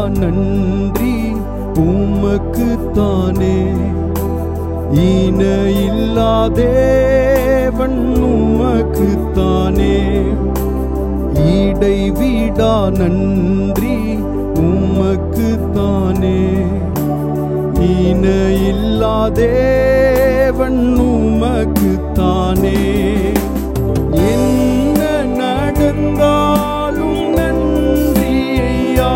நன்றி உமக்குத்தானே. ஈன இல்லாதேவன் உமக்குத்தானே. இடைவிடா நன்றி உமக்குத்தானே. ஈன இல்லாதேவன் உமக்குத்தானே. என்ன நடந்தாலும் நன்றி ஐயா.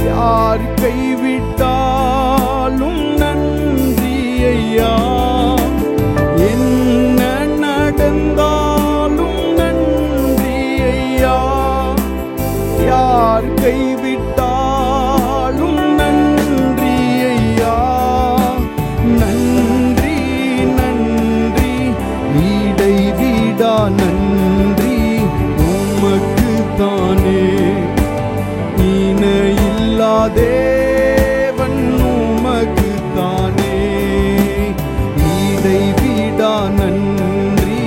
யார் கைவிட்டாலும் நன்றி ஐயா. என்ன நடந்தாலும் நன்றி ஐயா. யார் கைவிட்டாலும் நன்றி ஐயா. நன்றி நன்றி இடைவிடா நன்றி உமக்குத்தானே. ஈன இல்லாதேவன் உமக்குத்தானே. இடைவிடா நன்றி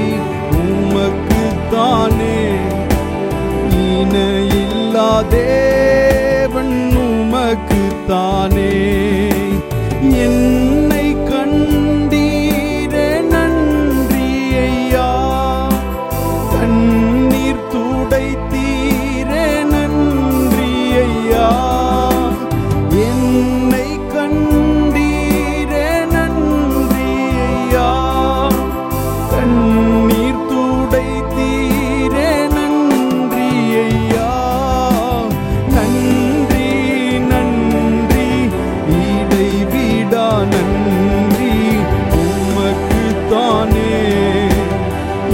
உமக்குத்தானே. ஈன இல்லாதேவன் உமக்குத்தானே. என்னை கண்டீரே நன்றி ஐயா. கண்ணீர் துடைத்தீரே நன்றி ஐயா. என்னை கண்டீரே நன்றி ஐயா. கண்ணீர் துடைத்தீரே நன்றி ஐயா. நன்றி நன்றி இடைவிடா நன்றி உமக்குத்தானே.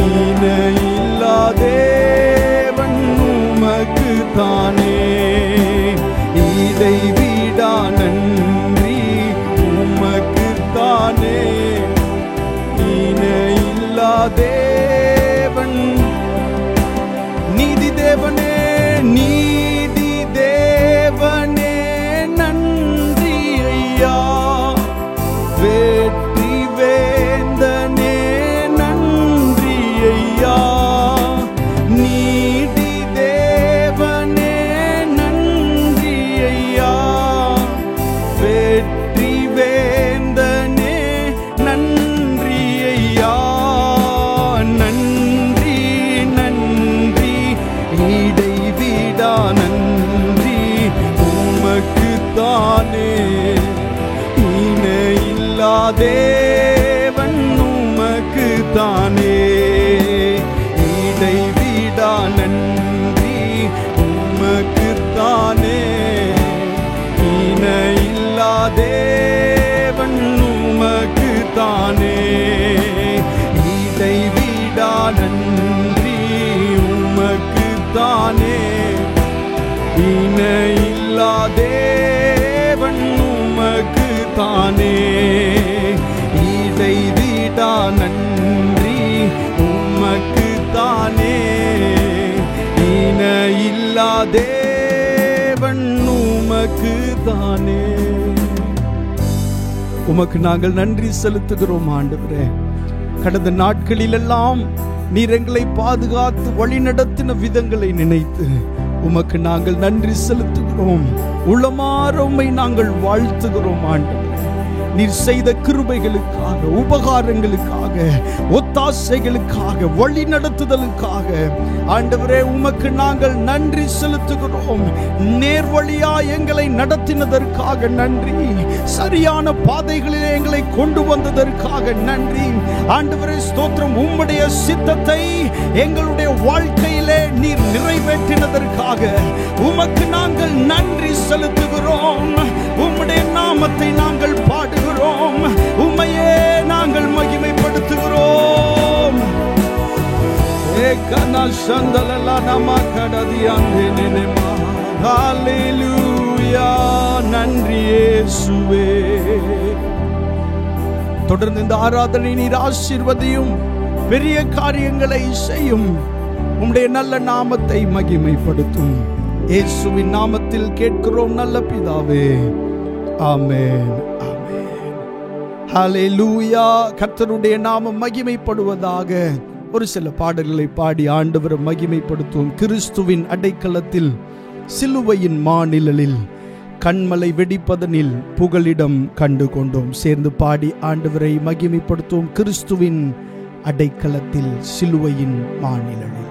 ஈன இல்லாதேவன் உமக்குத்தானே. இடைவிடா நன்றி உமக்குத்தானே. ஈன இல்லாதேவன். நீதி தேவனே நீதி தேவனே நன்றி ஐயா. வெற்றி வேந்தனே நன்றி ஐயா. நீதி தேவனே நன்றி ஐயா. வெற்றி வேந்தனே நன்றி ஐயா. நன்றி நன்றி இடைவிடா நன்றி உமக்குத்தானே. ஈன இல்லாதேவன் உமக்குத்தானே. இடைவிடா நன்றி உமக்குத்தானே. ஈன இல்லாதேவன் உமக்குத்தானே. இடைவிடா நன்றி உமக்குத்தானே. ஈன இல்லாதேவன் உமக்குத்தானே. இடைவிடா நன்றி உமக்குத்தானே. ஈன இல்லாதேவன் உமக்குத்தானே. உமக்கு நாங்கள் நன்றி செலுத்துகிறோம் ஆண்டவரே. கடந்த நாட்களிலெல்லாம் நீர் எங்களை பாதுகாத்து வழிநடத்தின விதங்களை நினைத்து உமக்கு நாங்கள் நன்றி செலுத்துகிறோம். உளமாற உம்மை நாங்கள் வாழ்த்துகிறோம் ஆண்டவரே. நீர் செய்த கிருபைகளுக்காக, உபகாரங்களுக்காக, ஒத்தாசைகளுக்காக, வழி நடத்துதலுக்காக ஆண்டவரே உமக்கு நாங்கள் நன்றி செலுத்துகிறோம். நேர்வழியா எங்களை நடத்தினதற்காக நன்றி. சரியான பாதைகளில் எங்களை கொண்டு வந்ததற்காக நன்றி ஆண்டவரே. ஸ்தோத்திரம். உம்முடைய சித்தத்தை எங்களுடைய வாழ்க்கையிலே நீர் நிறைவேற்றினதற்காக உமக்கு நாங்கள் நன்றி செலுத்துகிறோம். உம்முடைய நாமத்தை நாங்கள் பாடுகிறோம். உம்மையே நாங்கள் மகிமைப்படுத்துகிறோம். நன்றி இயேசுவே. தொடர்ந்து இந்த ஆராதனை நீர் ஆசீர்வதியும். பெரிய காரியங்களை செய்யும். உம்முடைய நல்ல நாமத்தை மகிமைப்படுத்தும். இயேசுவின் நாமத்தில் கேட்கிறோம் நல்ல பிதாவே. ஆமென். ஹல்லேலூயா. கர்த்தருடைய நாமம் மகிமைப்படுவதாக. ஒரு சில பாடல்களை பாடி ஆண்டவரை மகிமைப்படுத்துவோம். கிறிஸ்துவின் அடைக்கலத்தில் சிலுவையின் மாநிழலில் கண்மலை வெடிப்பதனில் புகலிடம் கண்டு கொண்டோம். சேர்ந்து பாடி ஆண்டவரை மகிமைப்படுத்துவோம். கிறிஸ்துவின் அடைக்கலத்தில் சிலுவையின் மாநிழலில்.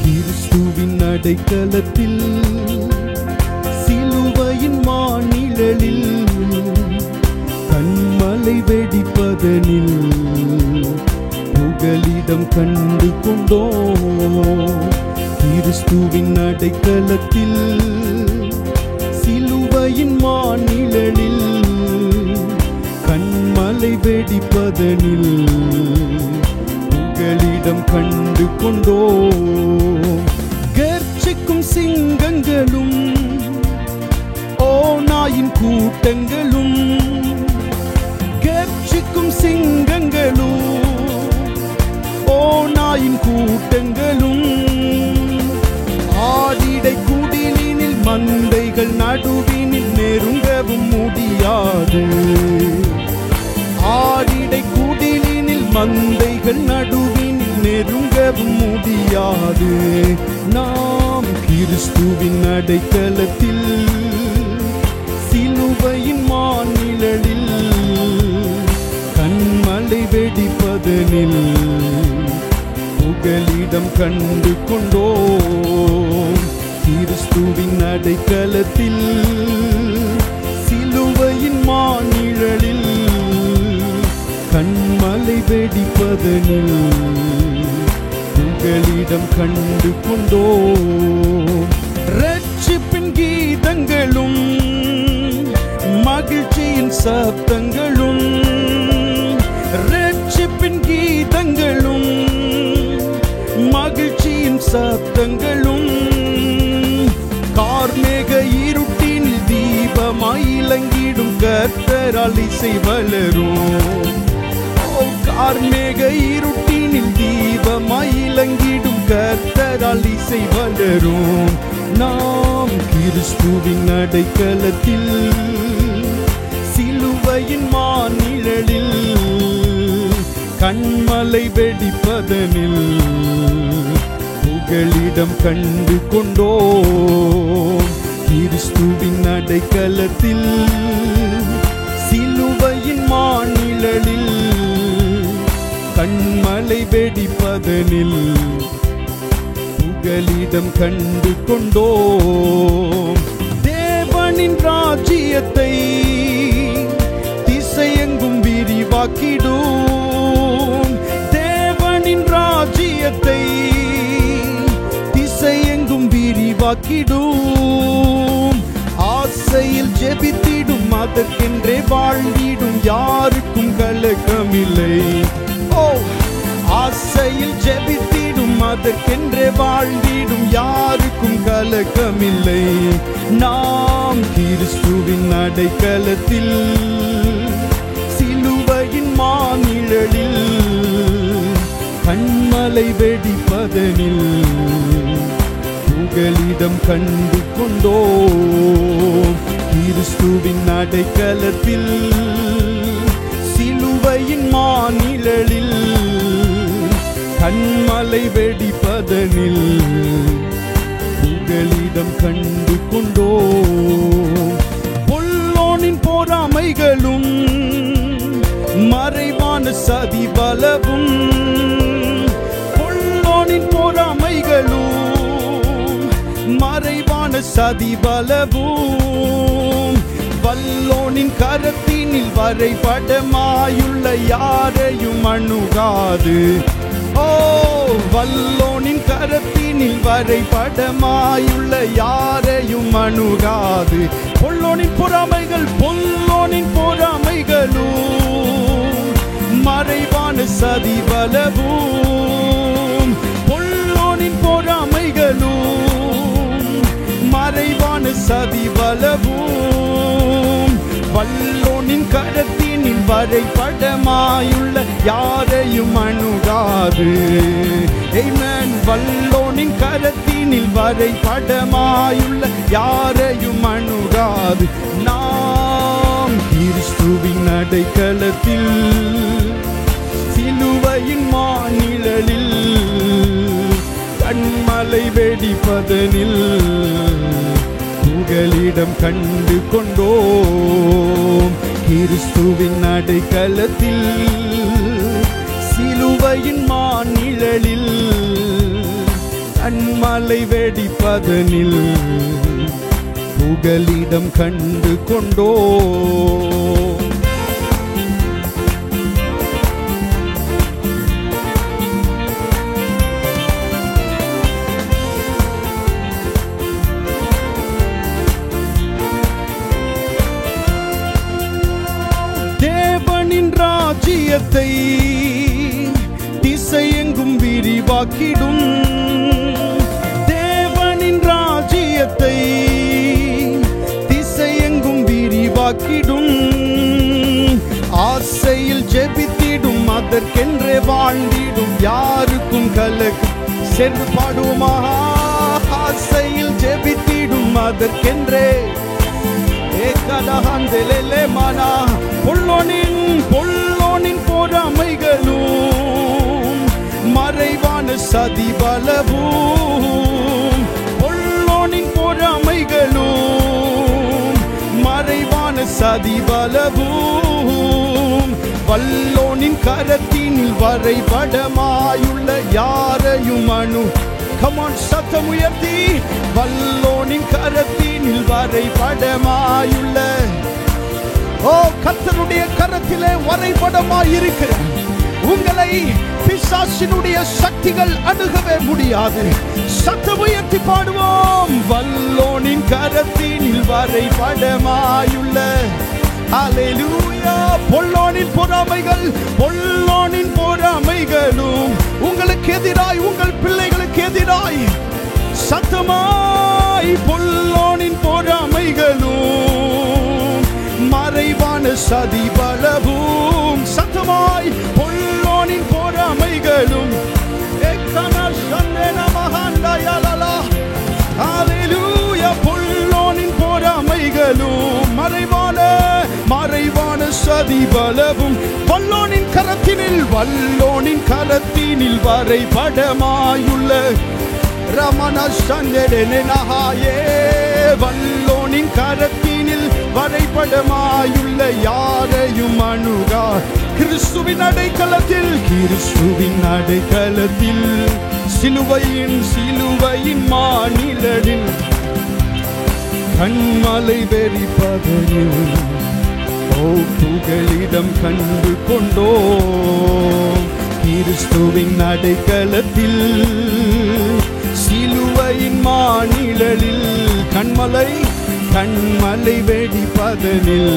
கிறிஸ்துவின் அடைக்கலத்தில் சிலுவையின் மாநிழலில் கண்மலை வெடிப்பதனில் புகலிடம் கண்டு கொண்டோம். கிறிஸ்துவின் அடைக்கலத்தில் சிலுவையின் மாநிழலில் கண்மலை வெடிப்பதனில் புகலிடம் கண்டு கொண்டோம். கர்ச்சிக்கும் சிங்கங்களும் ஓநாயின் கூட்டங்களும், கர்ச்சிக்கும் சிங்கங்களும் ஓநாயின் கூட்டங்களும், ஆடிடை குடிலினில் மந்தைகள் நடுவினில் நெருங்கவும் முடியாது. ஆடிடை குடிலினில் மந்தைகள் நடுவினில் நெருங்கவும் முடியாது. நாம் கிறிஸ்துவின் அடைக்கலத்தில் சிலுவையின் மாநிழலில் கண்மலை வெடிப்பதனில் புகலிடம் கண்டு கொண்டோம். கிறிஸ்துவின் அடைக்கலத்தில் சிலுவையின் மாநிழலில் கண்மலை வெடிப்பதனில் புகலிடம் கண்டு கொண்டோம். ரட்சிப்பின் கீதங்களும் மகிழ்ச்சியின் சப்தங்களும், ரட்சிப்பின் கீதங்களும் மகிழ்ச்சியின் சப்தங்களும், கார்மேக இருட்டினில் தீபமாய் இலங்கிடும் கர்த்தரால் இசை வளரும். கார்மேக இருட்டினில் தீபமாய் இலங்கிடும் கர்த்தரால் இசை வளரும். நாம் கிறிஸ்துவின் அடைக்கலத்தில் சிலுவையின் மாநிழலில் கண்மலை வெடிப்பதனில் புகலிடம் கண்டு கொண்டோம். கிறிஸ்துவின் அடைக்கலத்தில் சிலுவையின் மாநிழலில் கண்மலை வெடிப்பதனில் புகலிடம் கண்டு கொண்டோம். தேவனின் ராஜ்யத்தை திசையெங்கும் விரிவாக்கிடும். தேவனின் ராஜ்யத்தை திசையெங்கும் விரிவாக்கிடும். ஆசையில் ஜெபித்திடும் அதற்கென்றே வாழ்ந்திடும் யாருக்கும் கலக்கமில்லை. ஆசையில் ஜெபித்திடும் அதற்கென்றே வாழ்ந்திடும் யாருக்கும் கலக்கமில்லை. நாம் கிறிஸ்துவின் அடைக்கலத்தில் சிலுவையின் மாநிழலில் கண்மலை வெடிப்பதனில் புகலிடம் கண்டு கொண்டோம். கிறிஸ்துவின் அடைக்கலத்தில் சிலுவையின் மாநிழலில் கண்மலை வெடிப்பதனில் புகலிடம் கண்டு கொண்டோம். பொல்லோனின் பொறாமைகளும் மறைவான சதி பலவும், பொல்லோனின் பொறாமைகளும் மறைவான சதி பலவும், வல்லோனின் கரத்தினில் வரைபடமாயுள்ள யாரையும் அணுகாது. வல்லோனின் கரத்தினில் வரைபடமாயுள்ள யாரையும் அணுகாது. பொல்லோனின் பொறாமைகள், பொல்லோனின் பொறாமைகளும் மறைவான சதி பலவும், பொல்லோனின் பொறாமைகளும் மறைவான சதி பலவும், வல்லோனின் கரத்தினில் வரைபடமாயுள்ள யாரையும் அணுகாது. ஆமென். வல்லோனின் கரத்தினில் வரைபடமாயுள்ள யாரையும் அணுகாது. நாம் கிறிஸ்துவின் அடைக்கலத்தில் சிலுவையின் மாநிழலில் கண்மலை வெடிப்பதனில் புகலிடம் கண்டு கொண்டோம். கிறிஸ்துவின் அடைக்கலத்தில் சிலுவையின் மாநிழலில் கண்மலை வெடிப்பதனில் புகலிடம் கண்டு கொண்டோம். தேவனின் ராஜ்யத்தை திசையெங்கும் விரிவாக்கிடும். தேவனின் ராஜ்யத்தை திசையெங்கும் விரிவாக்கிடும். ஆசையில் ஜெபித்திடும், அதற்கென்றே வாழ்ந்திடும், யாருக்கும் கலக்கு சென்று பாடுவோமா. ஆசையில் ஜெபித்திடும், அதற்கென்றே பொல்லோனின் பொறாமைகளும் மறைவான சதி பலவும். பொல்லோனின் பொறாமைகளும் மறைவான சதி பலவும். வல்லோனின் கரத்தினில் வரைபடமாயுள்ள யாரையும் அணு கமான் சத்தம் உயர்த்தி. வல்லோனின் கரத்தினில் வரைபடமாயுள்ள கர்த்தருடைய கரத்திலே வரைபடமாயிருக்கிற உங்களை பிசாசினுடைய சக்திகள் அணுகவே முடியாது. சத்தம் உயர்த்தி பாடுவோம். வல்லோனின் கரத்தினில் வரைபடமாயுள்ள ஹல்லேலூயா. பொல்லோனின் பொறாமைகளும் உங்களுக்கு எதிராய், உங்கள் பிள்ளைகளுக்கு எதிராய் சத்தமாய் பொல்லோனின் பொறாமைகளும் மறைவான சதி பலவும். சத்தமாய் பொல்லோனின் பொறாமைகளும் பொல்லோனின் பொறாமைகளும் மறைவான சதி பலவும். வல்லோனின் கரத்தினில் வரைபடமாயுள்ள ரமண சந்தேனஹாயே. வல்லோனின் கரத்தினில் வரைபடமாயுள்ள யாரையும் அணுகா. கிறிஸ்துவின் அடைக்கலத்தில் சிலுவையின் மாநிழலில் கண்மலை வெறிப்பதனில் புகலிடம் கண்டு கொண்டோம். கிறிஸ்துவின் அடைக்கலத்தில் சிலுவையின் மாநிழலில் கண்மலை வெடிப்பதனில்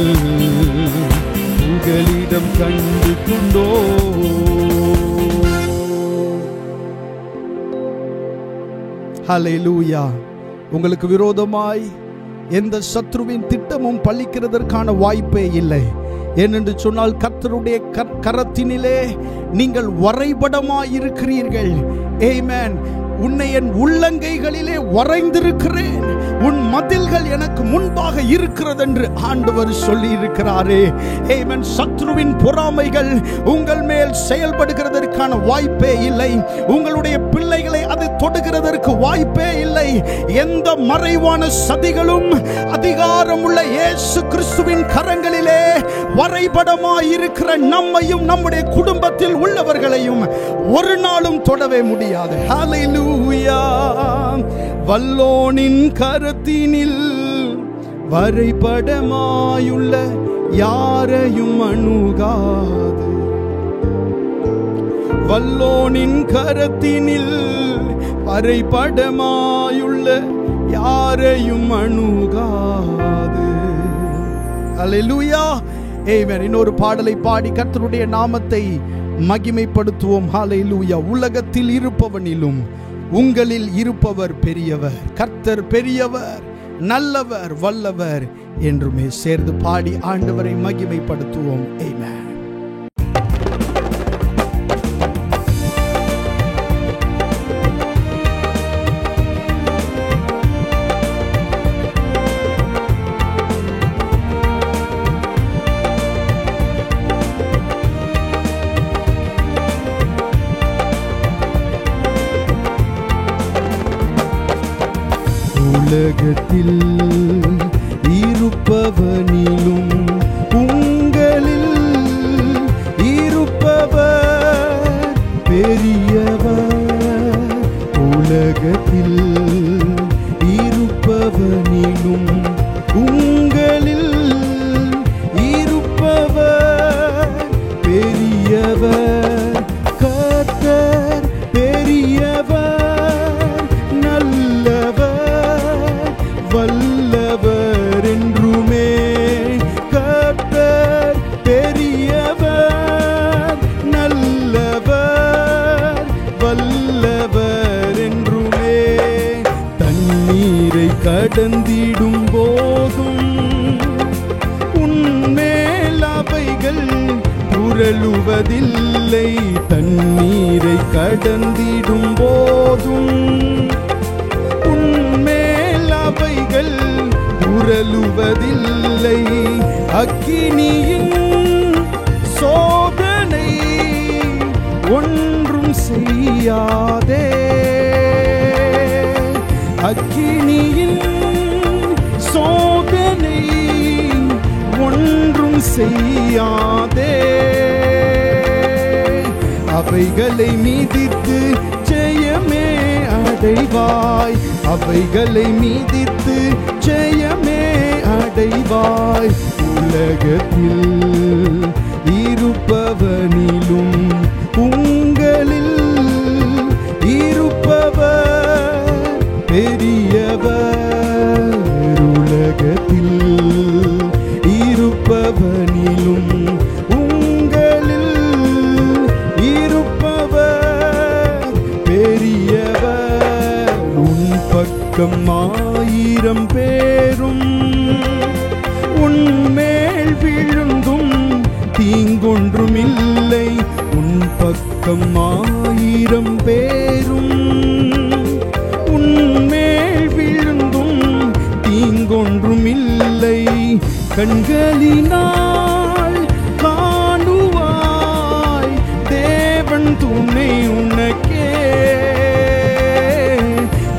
புகலிடம் கண்டு கொண்டோம். ஹல்லேலூயா. உங்களுக்கு விரோதமாய் எந்த சத்ருவின் திட்டமும் பலிக்கிறதற்கான வாய்ப்பே இல்லை. ஏனென்று சொன்னால் கர்த்தருடைய கரத்தினிலே நீங்கள் வரைபடமாயிருக்கிறீர்கள். ஆமென். உன்னை என் உள்ளங்கைகளிலே வரைந்திருக்கிறேன், உன் மதில்கள் எனக்கு முன்பாக இருக்கிறது என்று ஆண்டவர் சொல்லி இருக்கிறாரே. ஆமென். சத்ருவின் பொறாமைகள் உங்கள் மேல் செயல்படுகிறதற்கான வாய்ப்பே இல்லை. உங்களுடைய பிள்ளைகளை அது தொடுகிறதற்கு வாய்ப்பே இல்லை. எந்த மறைவான சதிகளும் அதிகாரம் உள்ள இயேசு கிறிஸ்துவின் கரங்களிலே வரைபடமாயிருக்கிற நம்மையும் நம்முடைய குடும்பத்தில் உள்ளவர்களையும் ஒரு நாளும் தொடவே முடியாது. ஹல்லேலூயா. வல்லோனின் கரத்தினில் வரைபடமாயுள்ள யாரையும் அணுகாது. வல்லோனின் கரத்தினில் வரைபடமாயுள்ள யாரையும் அணுகாது. ஹல்லேலூயா. ஆமென். இன்னொரு பாடலை பாடி கர்த்தருடைய நாமத்தை மகிமைப்படுத்துவோம். ஹல்லேலூயா. உலகத்தில் இருப்பவனிலும் உங்களில் இருப்பவர் பெரியவர். கர்த்தர் பெரியவர், நல்லவர், வல்லவர் என்றுமே சேர்ந்து பாடி ஆண்டவரை மகிமைப்படுத்துவோம். ஆமென். உலகத்தில் இருப்பவனிலும் உங்களில் இருப்பவர் பெரியவர். உலகத்தில் இருப்பவனிலும் உங்களில் இருப்பவர் பெரியவர். கர்த்தர் பெரியவர், நல்லவர், வல்லவர் என்றுமே. கர்த்தர் பெரியவர், நல்லவர், வல்லவர் என்றுமே. தண்ணீரை கடந்திடும் போதும் உன்மேல் அவைகள் புரளுவதில்லை. தண்ணீரை கடந்திடும் போதும் உன்மேல் அவைகள் புரளுவதில்லை. அக்கினியின் சோதனை ஒன்றும் செய்யாதே. அக்கினியின் சோதனை ஒன்றும் செய்யாதே. அவைகளை மீதித்து ஜெயமே அடைவாய். அவைகளை மீதித்து ஜெயமே அடைவாய். உலகத்தில் இருப்பவனிலும் உங்களில் இருப்பவர் பெரியவர். உலகத்தில் இருப்பவனிலும் உங்களில் இருப்பவர் பெரியவர். உன் பக்கம் 1000 பேரும் உன்மேல் விழுந்தும் தீங்கொன்றும் இல்லை. உன் பக்கம் 1000 பேரும் உன்மேல் விழுந்தும் தீங்கொன்றும் இல்லை. கண்களினால் காணுவாய் தேவன் துணை உனக்கே.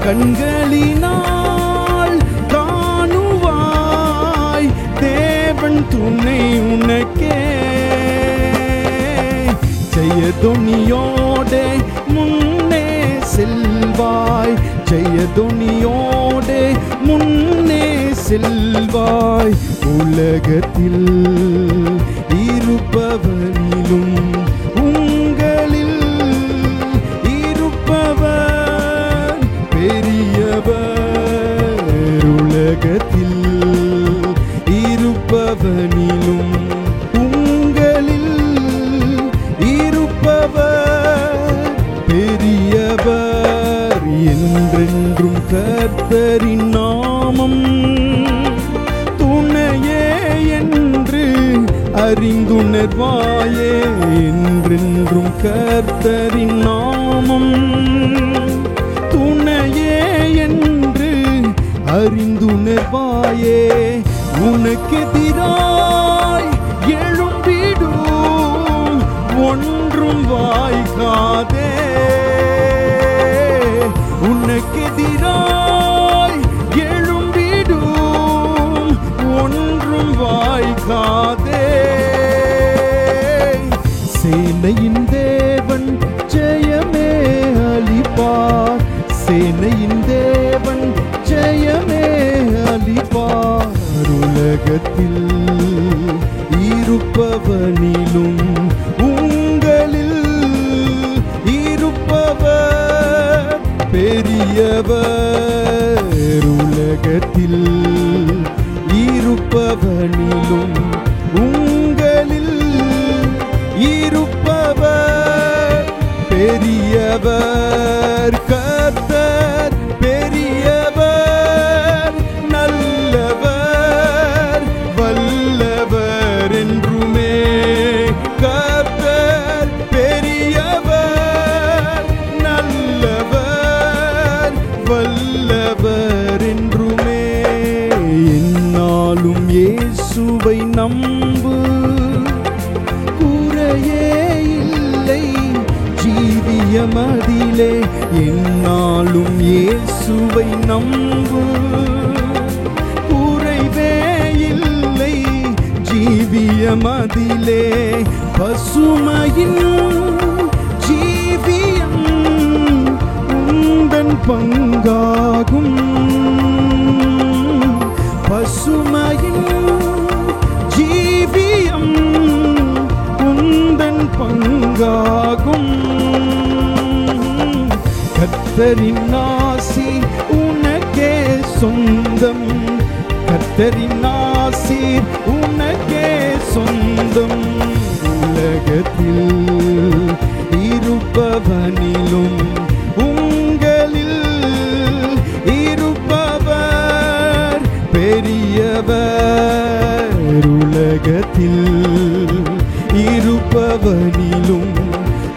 கண்களினால் காணுவாய் தேவன் துணை உனக்கே. ஜெயதொனியோடே முன்னே செல்வாய். ஜெயதொனியோடே முன்னே செல்வாய். உலகத்தில் இருப்பவனிலும் உங்களில் இருப்பவர் பெரியவர். உலகத்தில் இருப்பவனிலும் உங்களில் இருப்பவர் பெரியவர். என்றென்றும் கர்த்தரின் நாமம் துணையே என்று அறிந்துணர்வாயே. என்றென்றும் கர்த்தரின் நாமம் துணையே என்று அறிந்துணர்வாயே. உனக்கெதிராய் எழும்பிடும் ஒன்றும் வாய்க்காதே. உனக்கெதிராய் எழும்பிடும் ஒன்றும் வாய்க்காதே. சேனையின் தேவன் ஜெயமே அளிப்பார். சேனையின் தேவன் ஜெயமே அளிப்பார். உலகத்தில் இருப்பவனிலும் உங்களில் இருப்பவர் பெரியவர். உலகத்தில் இருப்பவனிலும் உங்களில் இருப்பவர் பெரியவர். கர்த்தர் பெரியவர், நல்ல என்னாலும் இயேசுவை நம்பு, குறைவே இல்லை ஜீவியமதிலே. பசுமையின் ஜீவியம் உந்தன் பங்காகும், பசுமையின் ஜீவியம் உந்தன் பங்காகும். கர்த்தரின் ஆசி உனக்கே சொந்தம், கர்த்தரின் ஆசி உனக்கே சொந்தம். உலகத்தில் இருப்பவனிலும் உங்களில் இருப்பவர் பெரியவர். உலகத்தில் இருப்பவனிலும்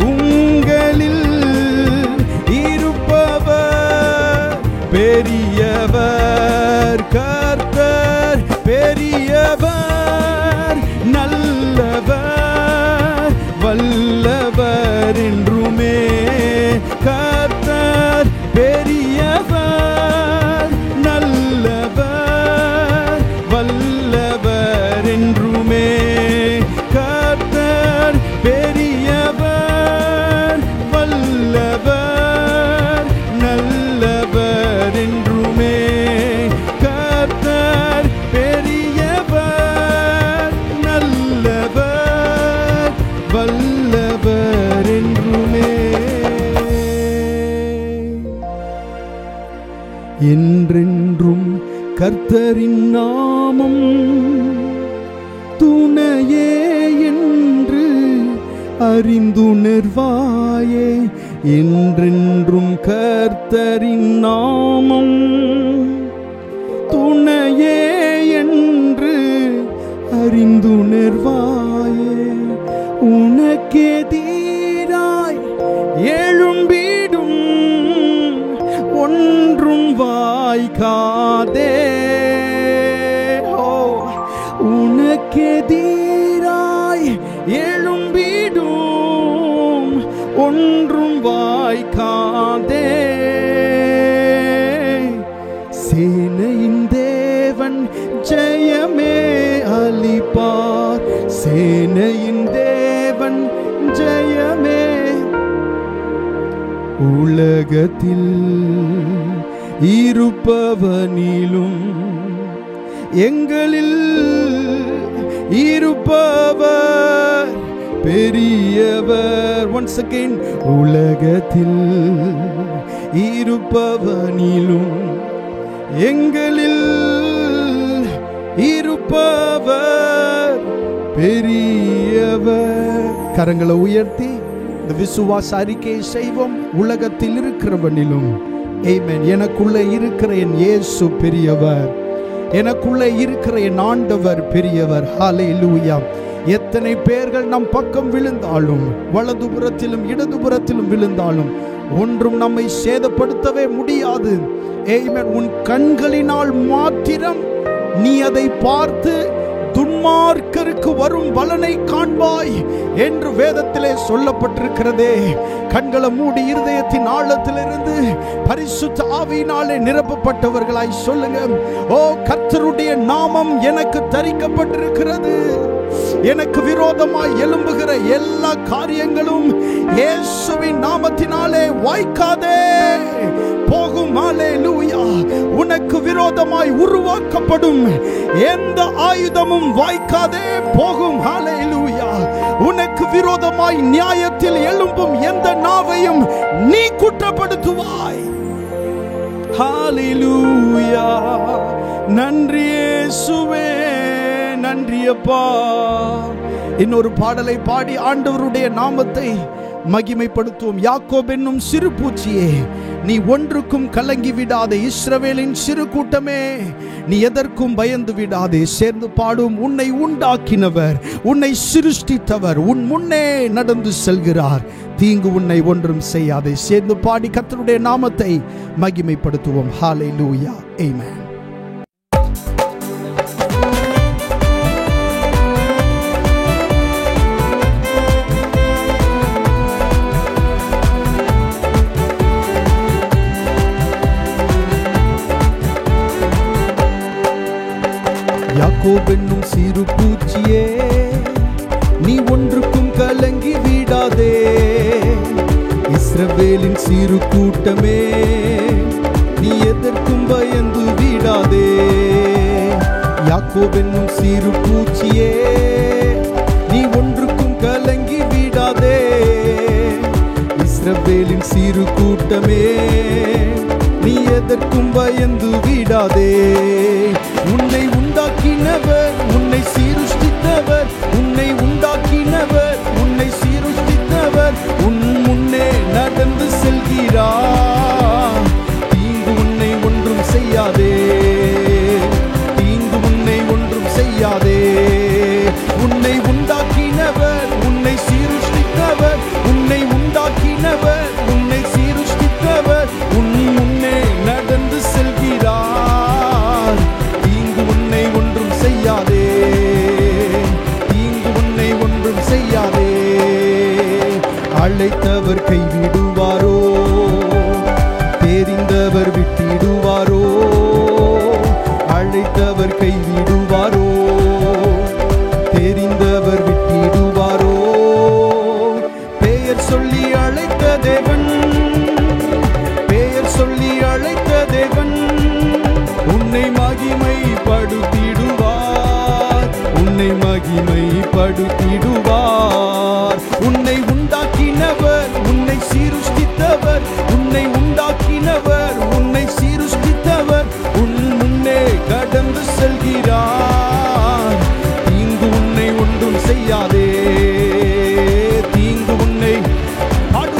உங்களில் இருப்பவர் பெரியவர். கர்த்தர் பெரியவர், நல்லவர், வல்லவர் என்றுமே. கர்த்தர் பெரியவர், நல்லவர், வல்லவர் என்றுமே. கர்த்தர் பெரியவர், வல்லவர், நல்லவர் என்றுமே. கர்த்தர் பெரியவர், நல்லவர், வல்லவர் என்றுமே. என்றென்றும் கர்த்தரின் நாமம் துணையே என்று அறிந்துணர்வாயே. என்றென்றும் கர்த்தரின் நாமம் துணையே என்று அறிந்துணர்வாயே. உனக்கெதிராய் எழும்பிடும் ஒன்றும் வாய்க்காதே. உனக்கெதிராய் எழும்பிடும் ஒன்றும் வாய்க்காதே. சேனையின் தேவன் ஜெயமே அளிப்பார், சேனையின் தேவன் ஜெயமே. உலகத்தில் இருப்பவனிலும் எங்களில் இருப்பவர் பெரியவர். once again, உலகத்தில் இருப்பவனிலும் எங்களில் இருப்பவர் பெரியவர். கரங்களை உயர்த்தி இந்த விசுவாச அறிக்கையை செய்வோம். உலகத்தில் இருக்கிறவனிலும் ஆமென், எனக்குள்ளே இருக்கிற என் இயேசு பெரியவர், எனக்குள்ளே இருக்கிற என் ஆண்டவர் பெரியவர். ஹல்லேலூயா. எத்தனை பேர்கள் நம் பக்கம் விழுந்தாலும், வலதுபுறத்திலும் இடதுபுறத்திலும் விழுந்தாலும் ஒன்றும் நம்மை சேதப்படுத்தவே முடியாது. ஆமென். உன் கண்களினால் மாத்திரம் நீ அதை பார்த்து துன்மார்க்கருக்கு வரும் பலனை காண்பாய் என்று வேதத்திலே சொல்லப்பட்டிருக்கிறதே. கண்களை மூடி இருதயத்தின் ஆழத்திலிருந்து பரிசுத்த ஆவியினாலே நிரப்பப்பட்டவர்களாய் சொல்லுங்க, ஓ கர்த்தருடைய நாமம் எனக்கு தரிக்கப்பட்டிருக்கிறது. எனக்கு விரோதமாய் எழும்புகிற எல்லா காரியங்களும் இயேசுவின் நாமத்தினாலே வாய்க்காதே போகும். ஹல்லேலூயா. உனக்கு விரோதமாய் உருவாக்கப்படும் எந்த ஆயுதமும் வாய்க்காதே போகும். ஹல்லேலூயா. உனக்கு விரோதமாய் நியாயத்தில் எழும்பும் எந்த நாவையும் நீ குற்றப்படுத்துவாய். ஹல்லேலூயா. நன்றி இயேசுவே, நன்றி அப்பா. இன்னொரு பாடலை பாடி ஆண்டவருடைய நாமத்தை மகிமைப்படுத்துவோம். யாக்கோபு என்னும் சிறு பூச்சியே, நீ ஒன்றுக்கும் கலங்கி விடாதே. இஸ்ரவேலின் சிறு கூட்டமே, நீ எதற்கும் பயந்து விடாதே. சேர்ந்து பாடும். உன்னை உண்டாக்கினவர், உன்னை சிருஷ்டித்தவர் உன் முன்னே நடந்து செல்கிறார். தீங்கு உன்னை ஒன்றும் செய்யாதே. சேர்ந்து பாடி கர்த்தருடைய நாமத்தை மகிமைப்படுத்துவோம். ஹல்லேலூயா. ஆமென். யாக்கோபென்னும் சிறு பூச்சியே, நீ ஒன்றுக்கும் கலங்கி விடாதே. இஸ்ரவேலின் சிறு கூட்டமே, நீ எதற்கும் பயந்து விடாதே. யாக்கோபென்னும் சிறு பூச்சியே, நீ ஒன்றுக்கும் கலங்கி விடாதே. இஸ்ரவேலின் சிறு கூட்டமே, நீ எதற்கும் பயந்து விடாதே. உன்னை உண்டாக்கினவர், உன்னை சீருஷ்டித்தவர், உன்னை உண்டாக்கினவர், உன்னை சீருஷ்டித்தவர் உன் முன்னே நடந்து செல்கிறார். தீங்கு உன்னை ஒன்றும் செய்யாதே, தீங்கு உன்னை ஒன்றும் செய்யாதே. உன்னை உண்டாக்கினவர், உன்னை சீருஷ்டித்தவர், உன்னை உண்டாக்கினவர், உன்னை சீருஷ்டித்தவர் உன் முன்னே நடந்து செல்கிறார். தீங்கு உன்னை ஒன்றும் செய்யாதே, தீங்கு உன்னை ஒன்றும் செய்யாதே. அழைத்தவர் கைவிடுவாரோ, தெரிந்தவர் விட்டிடுவாரோ? அழைத்தவர் கைவிடுவாரோ, தெரிந்தவர் விட்டிடுவாரோ? பெயர் சொல்லி அழைத்த தேவன், பெயர் சொல்லி அழைத்த தேவன் உன்னை மகிமைப்படுத்திடுவார், உன்னை மகிமைப்படுத்திடுவார். உன்னை உண்டாக்கினவர், உன்னை சீருஷ்டித்தவர், உன்னை உண்டாக்கினவர், உன்னை சீருஷ்டித்தவர் உன் முன்னே கடந்து செல்கிறார். தீங்கு உன்னை ஒன்றும் செய்யாதே, தீங்கு உன்னை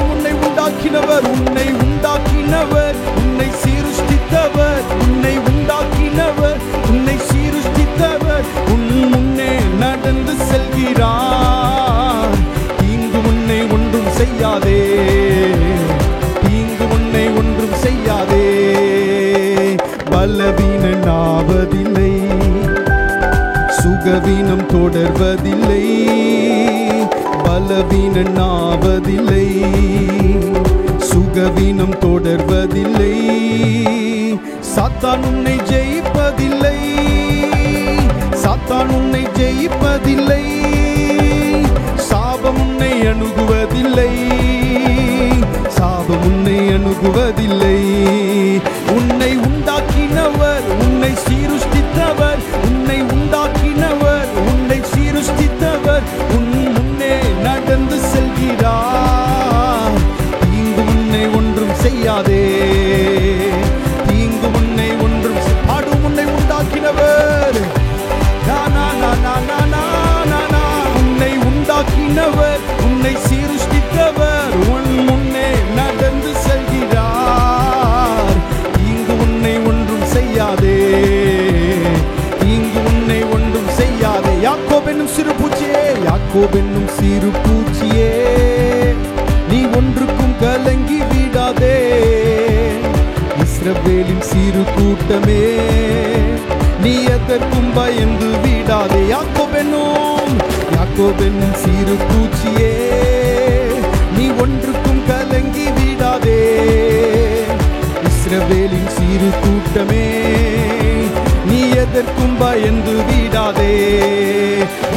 உன்னை உண்டாக்கினவர், உன்னை உண்டாக்கினவர், உன்னை சீருஷ்டித்தவர், உன்னை உண்டாக்கினவர், உன்னை சீருஷ்டித்தவர் உன் முன்னே நடந்து செல்கிறார். தீங்கு உன்னை ஒன்றும் செய்யாதே, தீங்கு உன்னை ஒன்றும் செய்யாதே. பலவீனன் ஆவதில்லை, சுகவீனம் தொடர்வதில்லை. பலவீனன் ஆவதில்லை, சுகவீனம் தொடர்வதில்லை. சாத்தான் உன்னை ஜெயிப்பதில்லை, சாத்தான் உன்னை ஜெயிப்பதில்லை. சாபம் உன்னை அணுகுவதில்லை, சாபம் உன்னை அணுகுவதில்லை. உன்னை உண்டாக்கினவர், உன்னை சீருஷ்டித்தவர், உன்னை உண்டாக்கினவர், உன்னை சீருஷ்டித்தவர் உன் முன்னே நடந்து செல்கிறார். தீங்கு உன்னை ஒன்றும் செய்யாதே, தீங்கு உன்னை ஒன்றும் உன்னை உண்டாக்கினவர், உன்னை உண்டாக்கினவர், உன்னை சீருஷ்டித்தவர் உன் முன்னே நடந்து செல்கிறார். தீங்கு உன்னை ஒன்றும் செய்யாதே, தீங்கு உன்னை ஒன்றும் செய்யாதே. யாக்கோபென்னும் சிறு பூச்சியே, யாக்கோபென்னும் சிறு பூச்சியே, நீ ஒன்றுக்கும் கலங்கி விடாதே. இஸ்ரவேலின் சிறு கூட்டமே, நீ எதற்கும் பயந்து விடாதே. யாக்கோபென்னும் சிறு பூச்சியே, நீ ஒன்றுக்கும் கலங்கி விடாதே. இஸ்ரவேலின் சிறு கூட்டமே, நீ எதற்கும் பயந்து விடாதே.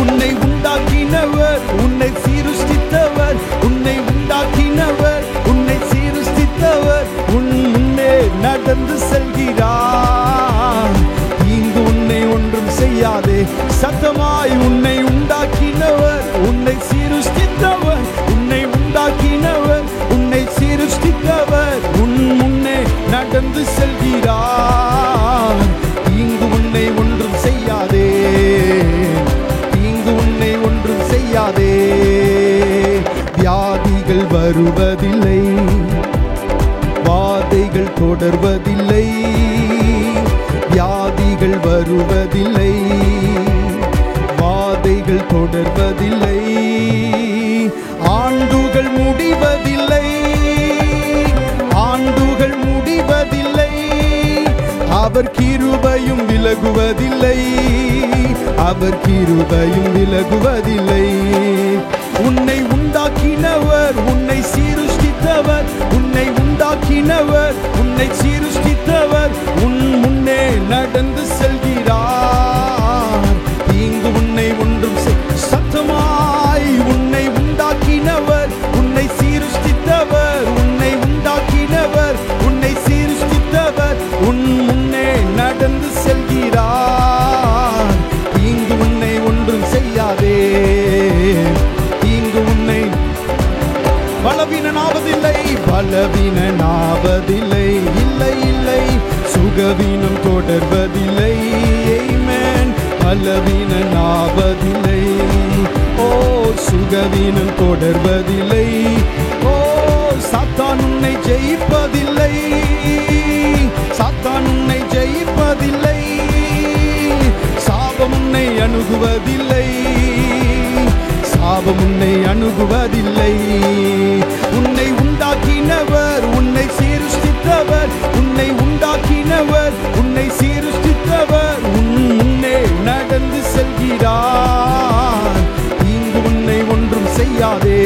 உன்னை உண்டாக்கினவர், உன்னை சீருஷ்டித்தவர், உன்னை உண்டாக்கினவர், உன்னை சீருஷ்டித்தவர் உன் முன்னே நடந்து செல்கிறார். தீங்கு உன்னை ஒன்றும் செய்யாதே. சத்தமாய் உன்னை உண்டாக்கினவர், உன்னை சீருஷ்டித்தவர், உன்னை உண்டாக்கினவர், உன்னை சீருஷ்டித்தவர் உன் முன்னே நடந்து செல்கிறார். தீங்கு உன்னை ஒன்றும் செய்யாதே, தீங்கு உன்னை ஒன்றும் செய்யாதே. வியாதிகள் வருவதில்லை, வாதைகள் தொடர்வதில்லை. வியாதிகள் வருவதில்லை, வாதைகள் தொடர்வதில்லை. ஆண்டுகள் முடிவதில்லை, ஆண்டுகள் முடிவதில்லை. அவர் கிருபையும் விலகுவதில்லை, அவர் கிருபையும் விலகுவதில்லை. உன்னை உண்டாக்கினவர், உன்னை சீருஷ்டித்தவர், உன்னை உண்டாக்கினவர், உன்னை சீருஷ்டித்தவர் உன் முன்னே நடந்து செல்கிறார். பலவீனனாவதில்லை. ஓ சுகவீனம் தொடர்வதில்லை. ஓ சாத்தான் உன்னை ஜெயிப்பதில்லை. சாத்தான் உன்னை ஜெயிப்பதில்லை. சாபம் உன்னை அணுகுவதில்லை. சாபம் உன்னை அணுகுவதில்லை. உன்னை உண்டாக்கினவர், உன்னை சீருஷ்டித்தவர், உன்னை உண்டாக்கினவர், உன்னை சீருஷ்டித்தவர் முன்னே நடந்து செல்கிறார். இங்கு உன்னை ஒன்றும் செய்யாதே.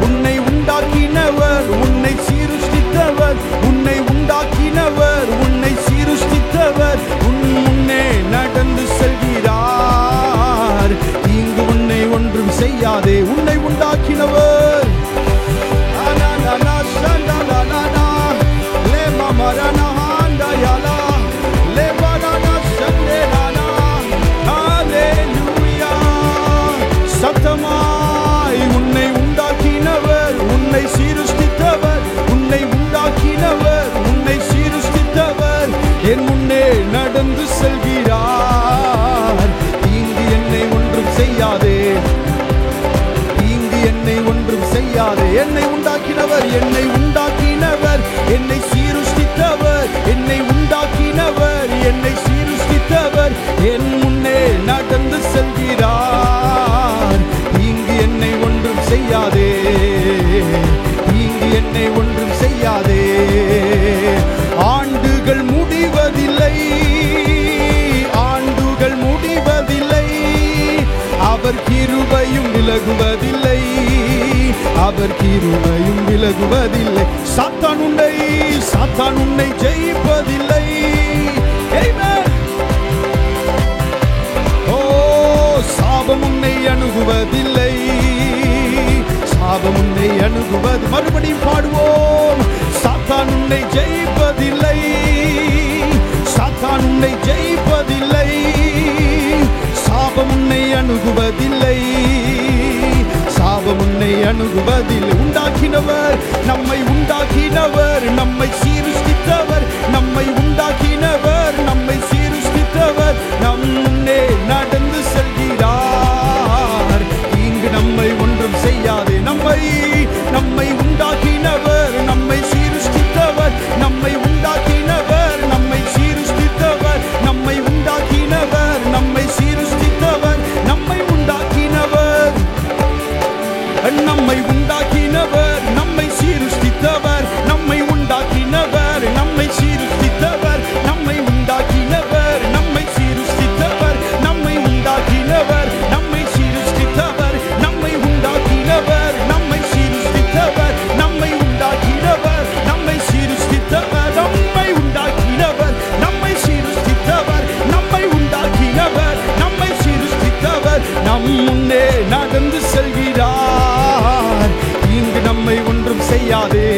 உன்னை உண்டாக்கினவர், உன்னை சீருஷ்டித்தவர், உன்னை உண்டாக்கினவர், உன்னை சீருஷ்டித்தவர் முன்னே நடந்து செல்கிறார். இங்கு உன்னை ஒன்றும் செய்யாதே. உன்னை உண்டாக்கினவர் சத்தமாய் உன்னை உண்டாக்கினவர், உன்னை சீருஷ்டித்தவர், உன்னை உண்டாக்கினவர், உன்னை சீருஷ்டித்தவர் என் முன்னே நடந்து செல்கிறார். இங்கு என்னை ஒன்றும் செய்யாதே. இங்கு என்னை ஒன்றும் செய்யாதே. என்னை உண்டாக்கினவர், என்னை உண்டாக்கினவர், என்னை சீருஷ்டித்தவர், என்னை உண்டாக்கினவர், என்னை சீருஷ்டித்தவர் என் முன்னே நடந்து செல்கிறார். இங்கு என்னை ஒன்றும் செய்யாதே. இங்கு என்னை ஒன்றும் செய்யாதே. ஆண்டுகள் முடிவதில்லை. ஆண்டுகள் முடிவதில்லை. அவர் கிருபையும் விலகுவதில்லை. அவர் கிருபையும் விலகுவதில்லை. சாத்தான் உன்னை ஜெயிப்பதில்லை. ஓ சாபம் உன்னை அணுகுவதில்லை. சாபம் உன்னை அணுகுவது. மறுபடியும் பாடுவோம். சாத்தான் உன்னை ஜெயிப்பதில்லை. சாத்தான் உன்னை ஜெயிப்பதில்லை. சாபம் உன்னை அணுகுவதில்லை. சாபம் உன்னை அணுகுவதில்லை. உண்டாக்கினவர், நம்மை உண்டாக்கினவர், நம்மை சீருஷ்டித்தவர், நம்மை உண்டாக்கினவர், நம்மை சீருஷ்டித்தவர் நம் முன்னே நடந்து செல்கிறார். இங்கு நம்மை ஒன்றும் செய்யாதே. நம்மை உண்டாக்கினவர், நம்மை சீருஷ்டித்தவர், நம்மை உண்டாக்கினவர், நம்மை சீருஷ்டித்தவர், நம்மை உண்டாக்கினவர், நம்மை சீருஷ்டித்தவர், நம்மை உண்டாக்கினவர், நம்மை உண்டாக்கினவர், நம்மை சீருஷ்டித்தவர், நம்மை உண்டாக்கினவர், நம்மை சீருஷ்டித்தவர், நம்மை உண்டாக்கினவர், நம்மை சீருஷ்டித்தவர், நம்மை உண்டாக்கினவர், நம்மை சீருஷ்டித்தவர், நம்மை உண்டாக்கினவர், நம்மை சீருஷ்டித்தவர், நம்மை உண்டாக்கினவர், நம்மை சீருஷ்டித்தவர், நம்மை உண்டாக்கினவர், நம்மை சீருஷ்டித்தவர், நம்மை உண்டாக்கினவர், நம்மை சீருஷ்டித்தவர் நம் முன்னே நடந்து செல்கிறார். இங்கு நம்மை ஒன்றும் செய்யாதே.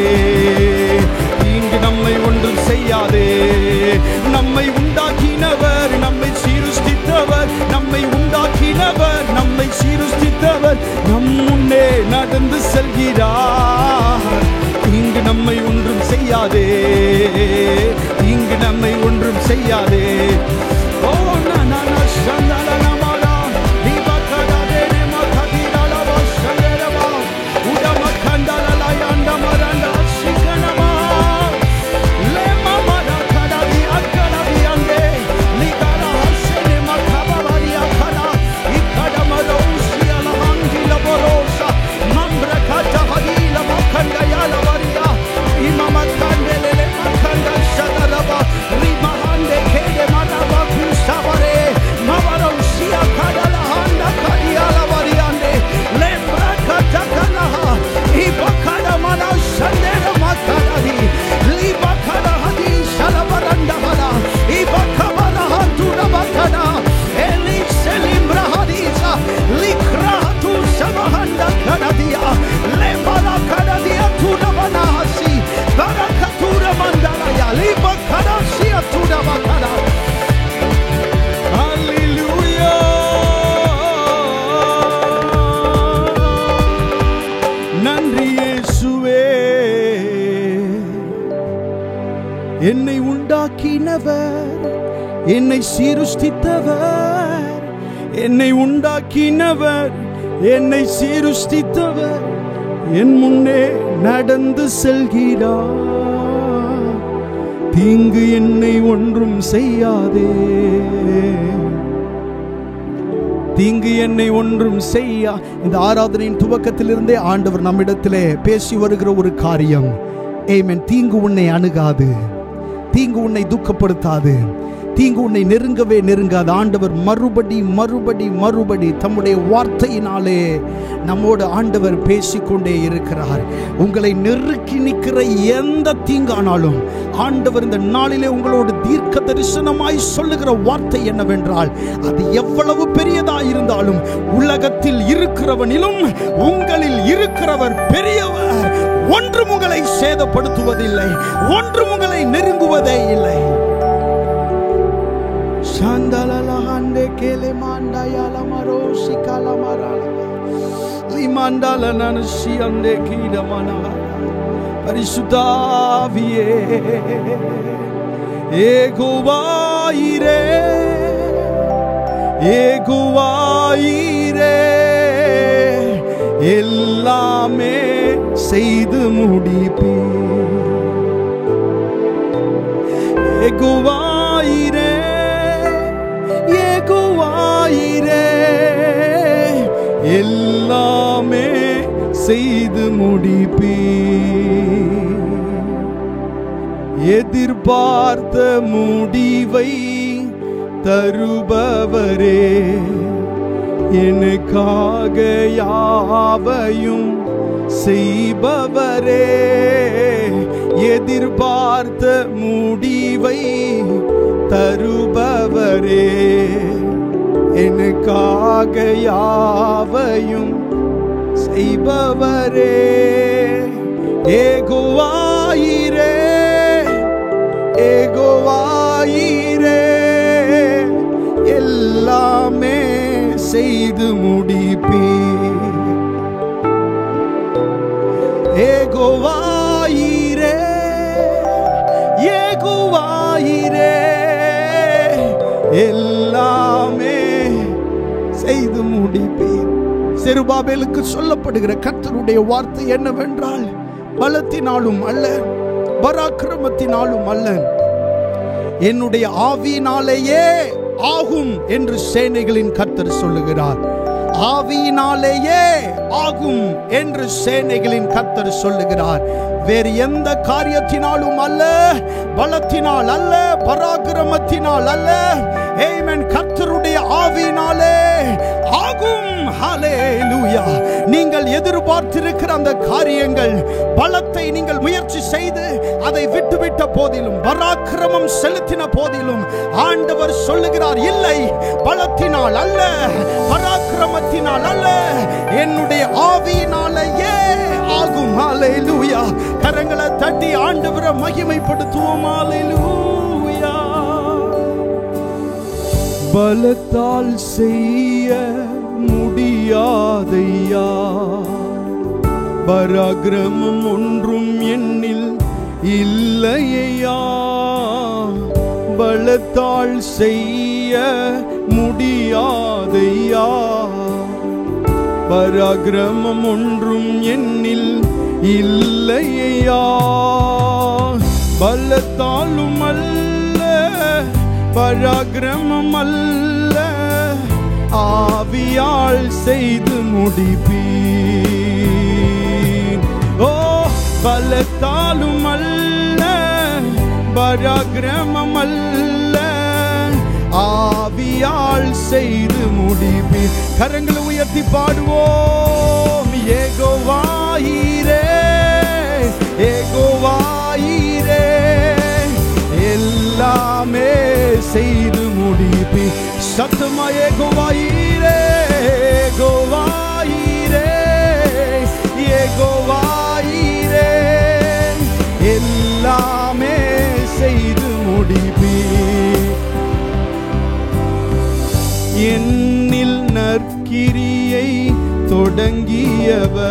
இங்கு நம்மை ஒன்றும் செய்யாதே. நம்மை உண்டாக்கினவர், நம்மை சீருஷ்டித்தவர், நம்மை உண்டாக்கினவர், நம்மை சீருஷ்டித்தவர் நம் முன்னே நடந்து செல்கிறார். இங்கு நம்மை ஒன்றும் செய்யாதே. இங்கு நம்மை ஒன்றும் செய்யாதே. ஓ நானா சந்தலனா என்னை உண்டாக்கினவர், என்னை சீருஷ்டித்தவர், என்னை உண்டாக்கினவர், என்னை சீருஷ்டித்தவர் என் முன்னே நடந்து செல்கிறார். தீங்கு என்னை ஒன்றும் செய்யாதே, தீங்கு என்னை ஒன்றும் செய்யா. இந்த ஆராதனையின் துவக்கத்திலிருந்தே ஆண்டவர் நம்மிடத்திலே பேசி வருகிற ஒரு காரியம், ஆமென். தீங்கு உன்னை அணுகாது, தீங்கு உன்னை துக்கப்படுத்தாது, தீங்கு உன்னை நெருங்கவே நெருங்காது. ஆண்டவர் மறுபடி மறுபடி மறுபடி தம்முடைய வார்த்தையினாலே நம்மோடு ஆண்டவர் பேசிக்கொண்டே இருக்கிறார். உங்களை நெருக்கி நிற்கிற எந்த தீங்கானாலும் ஆண்டவர் இந்த நாளிலே உங்களோடு தீர்க்க தரிசனமாய் சொல்லுகிற வார்த்தை என்னவென்றால், அது எவ்வளவு பெரியதாய் இருந்தாலும் உலகத்தில் இருக்கிறவனிலும் உங்களில் இருக்கிறவர் பெரியவர். ஒன்றும் உங்களை சேதப்படுத்துவதில்லை, ஒன்றும் உங்களை நெருங்குவதே இல்லை. பரிசுத்தாவியே, ஏகோவாயிரே, ஏகோவாயிரே, எல்லாமே செய்து முடிப்பீர். ஏகோவாயிரே, ஏகோவாயிரே, எல்லாமே செய்து முடிப்பீர். எதிர்பார்த்த முடிவை தருபவரே, எனக்காக யாவையும் செய்பவரே. எதிர்பார்த்த முடிவை தருபவரே, எனக்காக யாவையும் செய்பவரே. ஏகோவாயிரே, ஏகோவாயிரே, எல்லாமே செய்து முடிப்பீர். ஏகோவாயிரே, ஏகோவாயிரே, எல்லாமே செய்து முடிப்பீர். செருபாபேலுக்கு சொல்லப்படுகிற கர்த்தருடைய வார்த்தை என்னவென்றால், பலத்தினாலும் அல்ல, பராக்கிரமத்தினாலும் அல்ல, என்னுடைய ஆவியினாலேயே ஆகும் என்று சேனைகளின் கர்த்தர் சொல்லுகிறார். ஆவியினாலேயே ஆகும் என்று சேனைகளின் கர்த்தர் சொல்லுகிறார். வேறு எந்த காரியத்தினாலும் அல்ல, பலத்தினால் அல்ல, பராக்கிரமத்தினால் அல்ல, ஆமென். கர்த்தருடைய ஆவியினாலே ஆகும். ஹல்லேலூயா. நீங்கள் எதிர்பார்த்திருக்கிற அந்த காரியங்கள், பலத்தை நீங்கள் முயற்சி செய்து அதை விட்டுவிட்ட போதிலும், பராக்கிரமம் செலுத்தின போதிலும் ஆண்டவர் சொல்லுகிறார், இல்லை, பலத்தினால் அல்ல, பராக்கிரமத்தினால் அல்ல, என்னுடைய ஆவியினாலேயே ஆகும். ஹல்லேலூயா. கரங்களை தட்டி ஆண்டவரை மகிமைப்படுத்துவோம். ஹல்லேலூயா. பலத்தால் செய்ய முடியாதையா, பராக்கிரமம் ஒன்றும் என்னில் இல்லையா. பலத்தால் செய்ய முடியாதையா, பராக்கிரமம் ஒன்றும் என்னில் இல்லையா. பலத்தாலும் அல்ல, பராக்கிரமம் அல்ல, ஆவியால் செய்து முடிப்பீர். ஓ, பலத்தாலும் அல்ல, பராக்கிரமம் அல்ல, ஆவியால் செய்து முடிப்பீர். கரங்களை உயர்த்தி பாடுவோம். ஏகோவாயிரே, ஏகோவாயிரே, எல்லாமே செய்து முடிப்பீர். சத்தமா ஏகோவாயிரே, ஏகோவாயிரே, ஏகோவாயிரே, எல்லாமே செய்து முடிப்பீர். என்னில் நற்கிரியை தொடங்கியவர்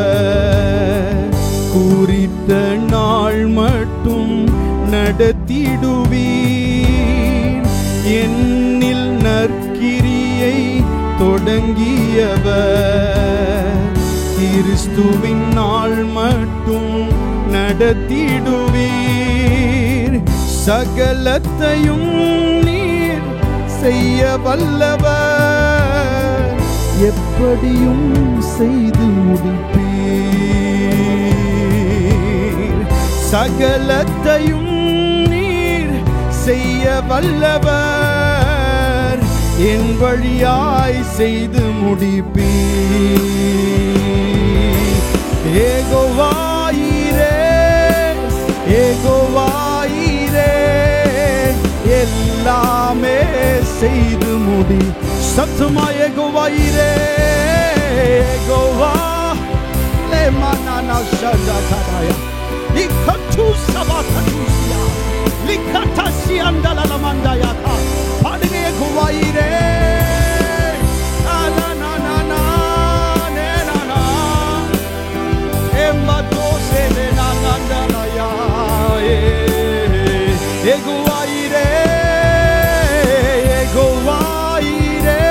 குறித்த நாள் மட்டும் நடத்திடுவீர். என்னில் நற்கிரியை தொடங்கியவர் கிறிஸ்துவின் நாள் மட்டும் நடத்திடுவீர். சகலத்தையும் நீர் செய்ய வல்லவர், எப்படியும் செய்து முடிப்பீர். சகலத்தையும் நீர் செய்ய வல்லவர், என் வழியாய் செய்து முடிப்பீர். ஏகோவாயிரே ஏகோவாயிரே எல்லாமே செய்து முடி. சத்துமா ஏகோவாயிரே ஏகோவா லே மனானா ஷஜா கடாயா லிகத்து சபாகத்துசியா லிகத்தசி அண்டலலமண்டாயா. பாடுங்க ஏகோவாயிரே ஏகோவாயிரே ஏகோவாயிரே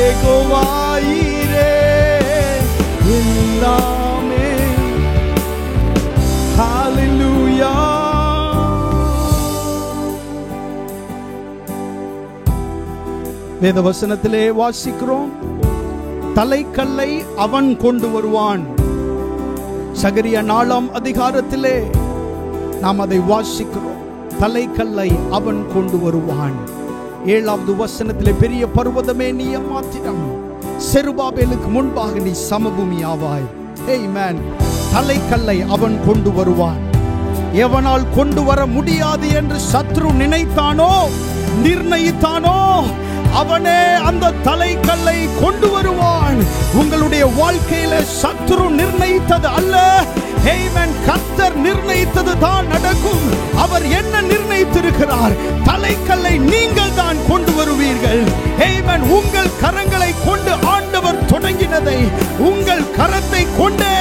ஏகோவாயிரே எல்லாமே. ஹல்லேலூயா. வேத வசனத்திலே வாசிக்கிறோம், தலைக்கல்லை அவன் கொண்டு வருவான். சகரியா 4ஆம் அதிகாரத்திலே நாம் அதை வாசிக்கிறோம். தலைக்கல்லை அவன் கொண்டு வருவான். 7வது வசனத்திலே, பெரிய பர்வதமே நீ எம்மாத்திரம், செருபாபேலுக்கு முன்பாக நீ சமபூமி ஆவாய். ஆமென். தலைக்கல்லை அவன் கொண்டு வருவான். எவனால் கொண்டு வர முடியாது என்று சத்ரு நினைத்தானோ நிர்ணயித்தானோ அவனே அந்த தலைக்கல்லை கொண்டு வருவான். உங்களுடைய வாழ்க்கையில சத்ரு நிர்ணயித்தது அல்ல, ஆமென், கர்த்தர் நிர்ணயித்தது தான் நடக்கும். அவர் என்ன நிர்ணயித்திருக்கிறார்? தலைக்கல்லை நீங்கள் தான் கொண்டு வருவீர்கள். ஆமென். உங்கள் கரங்களை கொண்டு ஆண்டவர் தொடங்கினதை உங்கள் கரத்தை கொண்டே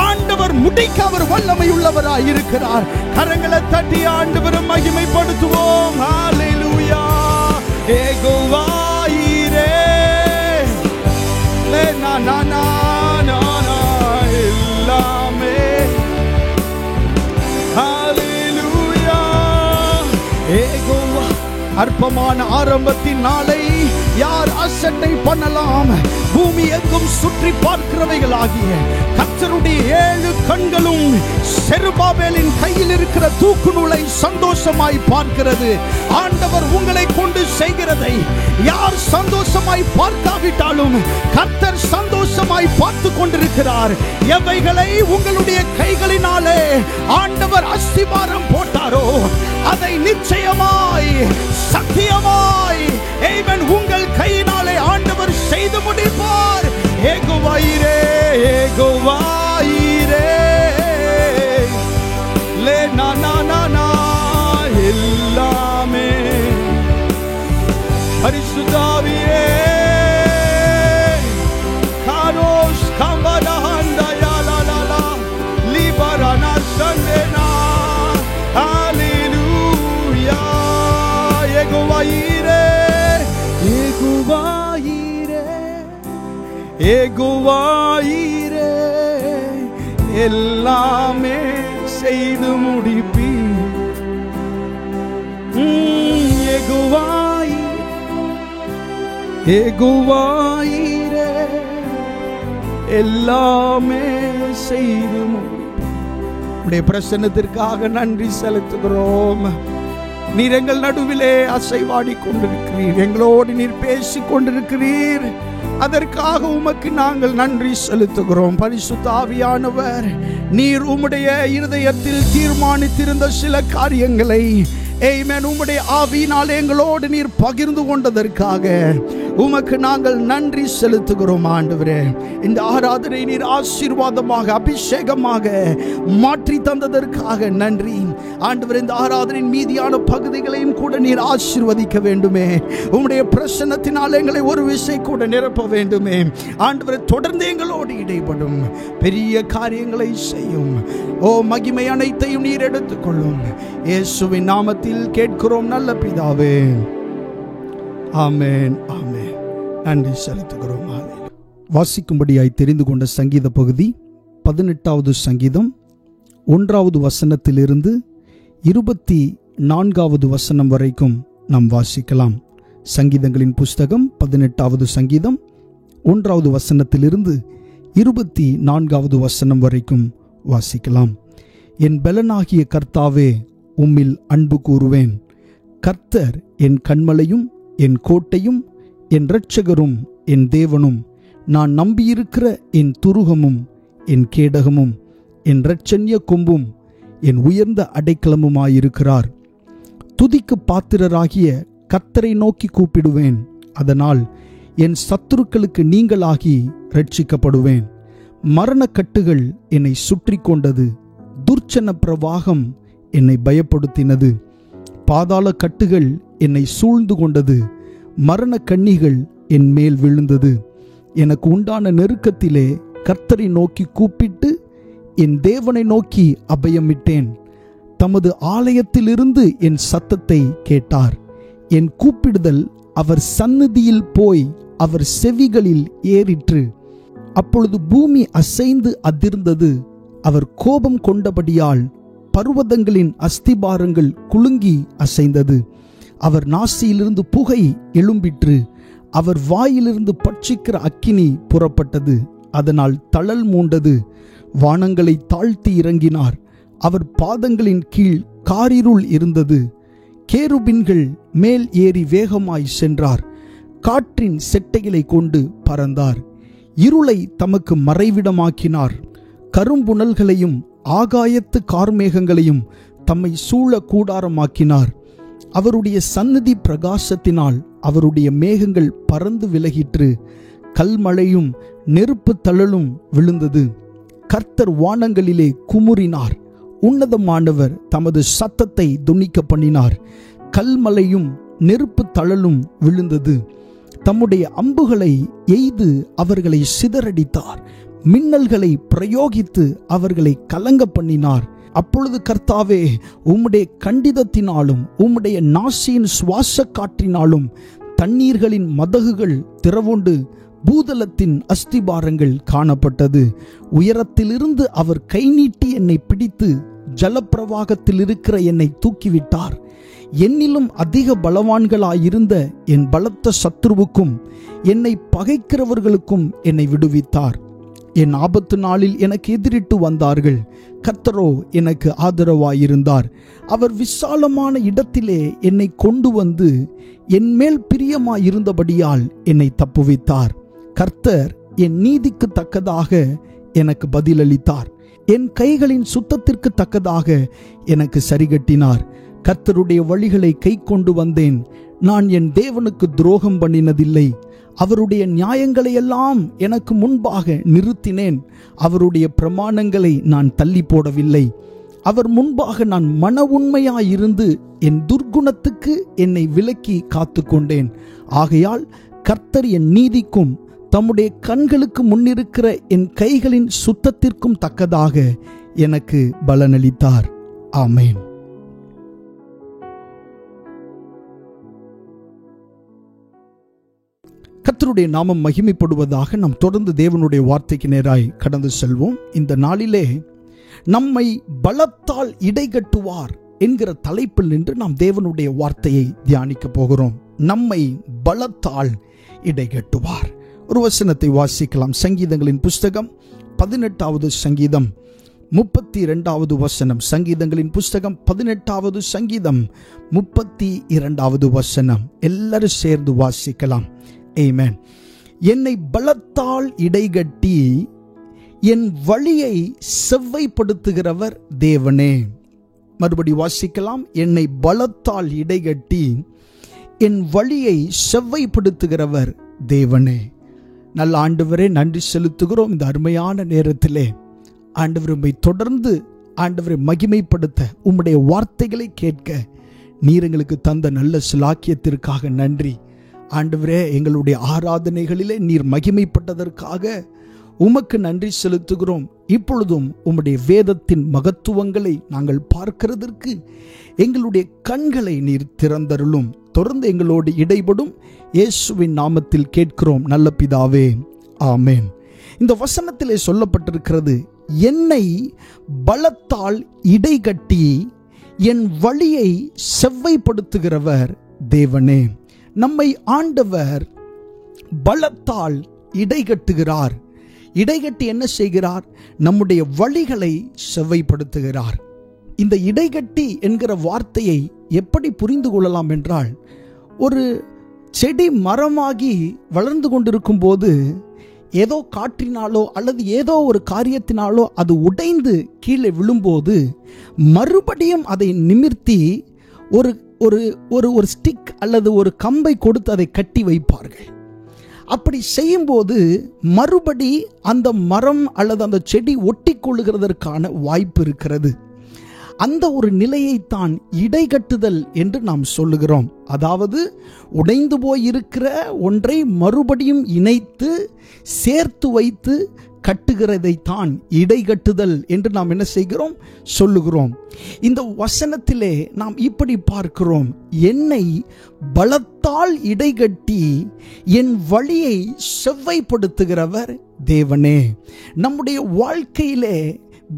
ஆண்டவர் முடிக்க அவர் வல்லமை உள்ளவராய் இருக்கிறார். கரங்களை தட்டி ஆண்டவரை மகிமைப்படுத்துவோம். ஹல்லேலூயா. ஏகோவாயிரே லே நா நா நா நா நா எல்லாமே. ஹல்லேலூயா. ஏகோவா. அற்பமான ஆரம்பத்தின் நாளை யார் அசட்டை பண்ணலாம்? பூமி எங்கும் சுற்றி பார்க்கிறவைகள் ஆகிய கர்த்தருடைய 7 கண்களும் செருபாபேலின் கையில் இருக்கிற தூக்கு நூலை சந்தோஷமாய் பார்க்கிறது. ஆண்டவர் உங்களை கொண்டு செய்கிறதை யார் சந்தோஷமாய் பார்க்காவிட்டாலும் கர்த்தர் சந்தோஷமாய் பார்த்து கொண்டிருக்கிறார். எவைகளை உங்களுடைய கைகளினாலே ஆண்டவர் அஸ்திபாரம் போட்டாரோ அதை நிச்சயமாய் சத்தியமாய் ஆமென் உங்கள் கையினாலே ஆண்டவர் செய்து முடிப்பார். ஏகோவாயிரே ஏகோவாயிரே லே நா நா நா நா எல்லாமே. பரிசுத்தாவியே கானோஸ் கம்படஹண்டா யாலாலா லிபரானா சண்டேனா. ஹல்லேலூயா. ஏகோவாயிரே ஏகோவாயிரே ஏகோவாயிரே எல்லாமே செய்து முடிப்பீர். ஏகோவாயிரே ஏகோவாயிரே எல்லாமே செய்து முடிப்பீர். உடைய பிரசன்னத்திற்காக நன்றி செலுத்துகிறோம். நீர் எங்கள் நடுவிலே அசைவாடி கொண்டிருக்கிறீர், எங்களோடு நீர் பேசிக் கொண்டிருக்கிறீர். அதற்காக உமக்கு நாங்கள் நன்றி செலுத்துகிறோம். பரிசுத்த ஆவியானவர், நீர் உம்முடைய இருதயத்தில் தீர்மானித்திருந்த சில காரியங்களை ஆமென் உம்முடைய ஆவியினால் எங்களோடு நீர் பகிர்ந்து கொண்டதற்காக உமக்கு நாங்கள் நன்றி செலுத்துகிறோம். ஆண்டவரே, இந்த ஆராதனை நீர் ஆசீர்வாதமாக அபிஷேகமாக மாற்றி தந்ததற்காக நன்றி. ஆண்டவரே, இந்த ஆராதனையின் மீதியான பகுதிகளையும் கூட நீர் ஆசீர்வதிக்க வேண்டுமே. உம்முடைய பிரசன்னத்தினால் எங்களை ஒரு விசை கூட நிரப்ப வேண்டுமே. ஆண்டவரே, தொடர்ந்து எங்களோடு இடைப்படும் பெரிய காரியங்களை செய்யும். ஓ, மகிமை அனைத்தையும் நீர் எடுத்துக்கொள்ளும். இயேசுவின் நாமத்தில் கேட்கிறோம் நல்ல பிதாவே. ஆமென், ஆமென். நன்றி செலுத்துகிறோம். வாசிக்கும்படியாய் தெரிந்து கொண்ட சங்கீத பகுதி 18வது சங்கீதம் 1வது வசனத்திலிருந்து 24வது வசனம் வரைக்கும் நாம் வாசிக்கலாம். சங்கீதங்களின் புஸ்தகம் 18வது சங்கீதம் 1வது வசனத்திலிருந்து 24வது வசனம் வரைக்கும் வாசிக்கலாம். என் பலனாகிய கர்த்தாவே, உம்மில் அன்பு கூறுவேன். கர்த்தர் என் கன்மலையும் என் கோட்டையும் என் இரட்சகரும் என் தேவனும், நான் நம்பியிருக்கிற என் துருகமும் என் கேடகமும் என் இரட்சண்ய கொம்பும் என் உயர்ந்த அடைக்கலமுமாயிருக்கிறார். துதிக்கு பாத்திரராகிய கர்த்தரை நோக்கி கூப்பிடுவேன். அதனால் என் சத்துருக்களுக்கு நீங்களாகி ரட்சிக்கப்படுவேன். மரணக்கட்டுகள் என்னை சுற்றி கொண்டது. துர்ச்சன பிரவாகம் என்னை பயப்படுத்தினது. பாதாள கட்டுகள் என்னை சூழ்ந்து கொண்டது. மரண கண்ணிகள் என் மேல் விழுந்தது. எனக்கு உண்டான நெருக்கத்திலே கர்த்தரை நோக்கி கூப்பிட்டு என் தேவனை நோக்கி அபயமிட்டேன். தமது ஆலயத்திலிருந்து என் சத்தத்தை கேட்டார். என் கூப்பிடுதல் அவர் சந்நிதியில் போய் அவர் செவிகளில் ஏறிற்று. அப்பொழுது பூமி அசைந்து அதிர்ந்தது. அவர் கோபம் கொண்டபடியால் பர்வதங்களின் அஸ்திபாரங்கள் குலுங்கி அசைந்தது. அவர் நாசியிலிருந்து புகை எழும்பிற்று. அவர் வாயிலிருந்து பட்சிக்கிற அக்கினி புறப்பட்டது. அதனால் தழல் மூண்டது. வானங்களை தாழ்த்தி இறங்கினார். அவர் பாதங்களின் கீழ் காரிருள் இருந்தது. கேருபின்கள் மேல் ஏறி வேகமாய் சென்றார். காற்றின் செட்டைகளை கொண்டு பறந்தார். இருளை தமக்கு மறைவிடமாக்கினார். கரும்புணல்களையும் ஆகாயத்து கார்மேகங்களையும் தம்மை சூழ கூடாரமாக்கினார். அவருடைய சந்நிதி பிரகாசத்தினால் அவருடைய மேகங்கள் பறந்து விலகிற்று. கல்மழையும் நெருப்பு தழலும் விழுந்தது. கர்த்தர் வானங்களிலே குமுறினார். உன்னதமானவர் தமது சத்தத்தை துணிக்க பண்ணினார். கல்மழையும் நெருப்பு தழலும் விழுந்தது. தம்முடைய அம்புகளை எய்து அவர்களை சிதறடித்தார். மின்னல்களை பிரயோகித்து அவர்களை கலங்க பண்ணினார். அப்பொழுது கர்த்தாவே, உம்முடைய கண்டிதத்தினாலும் உம்முடைய நாசியின் சுவாச காற்றினாலும் தண்ணீர்களின் மதகுகள் திறவுண்டு பூதலத்தின் அஸ்திபாரங்கள் காணப்பட்டது. உயரத்திலிருந்து அவர் கை நீட்டி என்னை பிடித்து ஜலப்பிரவாகத்தில் இருக்கிற என்னை தூக்கிவிட்டார். என்னிலும் அதிக பலவான்களாயிருந்த என் பலத்த சத்ருவுக்கும் என்னை பகைக்கிறவர்களுக்கும் என்னை விடுவித்தார். என் ஆபத்து நாளில் எனக்கு எதிரிட்டு வந்தார்கள். கர்த்தரோ எனக்கு ஆதரவாயிருந்தார். அவர் விசாலமான இடத்திலே என்னை கொண்டு வந்து என் மேல் பிரியமாயிருந்தபடியால் என்னை தப்புவித்தார். கர்த்தர் என் நீதிக்கு தக்கதாக எனக்கு பதிலளித்தார். என் கைகளின் சுத்தத்திற்கு தக்கதாக எனக்கு சரிகட்டினார். கர்த்தருடைய வழிகளை கை கொண்டு வந்தேன். நான் என் தேவனுக்கு துரோகம் பண்ணினதில்லை. அவருடைய நியாயங்களை எல்லாம் எனக்கு முன்பாக நிறுத்தினேன். அவருடைய பிரமாணங்களை நான் தள்ளி போடவில்லை. அவர் முன்பாக நான் மன உண்மையாயிருந்து என் துர்குணத்துக்கு என்னை விலக்கி காத்து கொண்டேன். ஆகையால் கர்த்தர் என் நீதிக்கும் தம்முடைய கண்களுக்கு முன்னிருக்கிற என் கைகளின் சுத்தத்திற்கும் தக்கதாக எனக்கு பலனளித்தார். ஆமேன். கர்த்தருடைய நாமம் மகிமைப்படுவதாக. நாம் தொடர்ந்து தேவனுடைய வார்த்தைக்கு நேராய் கடந்து செல்வோம். இந்த நாளிலே நம்மை பலத்தால் இடைகட்டுவார் என்கிற தலைப்பில் நின்று நாம் தேவனுடைய வார்த்தையை தியானிக்க போகிறோம். நம்மை பலத்தால் இடைகட்டுவார். ஒரு வசனத்தை வாசிக்கலாம். சங்கீதங்களின் புஸ்தகம் 18வது சங்கீதம் 32வது வசனம். சங்கீதங்களின் புஸ்தகம் 18வது சங்கீதம் 32வது வசனம். எல்லாரும் சேர்ந்து வாசிக்கலாம். ஆமென். என்னை பலத்தால் இடைகட்டி என் வழியை செவ்வைப்படுத்துகிறவர் தேவனே. மறுபடி வாசிக்கலாம். என்னை பலத்தால் இடைகட்டி என் வழியை செவ்வைப்படுத்துகிறவர் தேவனே. நல்ல ஆண்டவரே, நன்றி செலுத்துகிறோம். இந்த அருமையான நேரத்திலே ஆண்டவர் உம்மை தொடர்ந்து ஆண்டவரை மகிமைப்படுத்த உம்முடைய வார்த்தைகளை கேட்க நீர் எங்களுக்கு தந்த நல்ல சிலாக்கியத்திற்காக நன்றி ஆண்டவரே. எங்களுடைய ஆராதனைகளிலே நீர் மகிமைப்பட்டதற்காக உமக்கு நன்றி செலுத்துகிறோம். இப்பொழுதும் உம்முடைய வேதத்தின் மகத்துவங்களை நாங்கள் பார்க்கிறதற்கு எங்களுடைய கண்களை நீர் திறந்தருளும். தொடர்ந்து எங்களோடு இடைபடும் இயேசுவின் நாமத்தில் கேட்கிறோம் நல்ல பிதாவே, ஆமென். இந்த வசனத்திலே சொல்லப்பட்டிருக்கிறது, என்னை பலத்தால் இடைகட்டி என் வழியை செவ்வைப்படுத்துகிறவர் தேவனே. நம்மை ஆண்டவர் பலத்தால் இடைகட்டுகிறார். இடைகட்டி என்ன செய்கிறார்? நம்முடைய வழிகளை செவ்வைப்படுத்துகிறார். இந்த இடைகட்டி என்கிற வார்த்தையை எப்படி புரிந்து கொள்ளலாம் என்றால், ஒரு செடி மரமாகி வளர்ந்து கொண்டிருக்கும் போது ஏதோ காற்றினாலோ அல்லது ஏதோ ஒரு காரியத்தினாலோ அது உடைந்து கீழே விழும்போது மறுபடியும் அதை நிமிர்த்தி ஒரு ஒரு ஒரு ஸ்டிக் அல்லது ஒரு கம்பை கொடுத்து அதை கட்டி வைப்பார்கள். அப்படி செய்யும்போது மறுபடி அந்த மரம் அல்லது அந்த செடி ஒட்டி கொள்ளுகிறதற்கான வாய்ப்பு இருக்கிறது. அந்த ஒரு நிலையைத்தான் இடைகட்டுதல் என்று நாம் சொல்லுகிறோம். அதாவது உடைந்து போயிருக்கிற ஒன்றை மறுபடியும் இணைத்து சேர்த்து வைத்து கட்டுகிறதைத்தான் இடைகட்டுதல் என்று நாம் என்ன செய்கிறோம்? சொல்லுகிறோம். இந்த வசனத்திலே நாம் இப்படி பார்க்கிறோம், என்னை பலத்தால் இடைகட்டி என் வழியை செவ்வைப்படுத்துகிறவர் தேவனே. நம்முடைய வாழ்க்கையிலே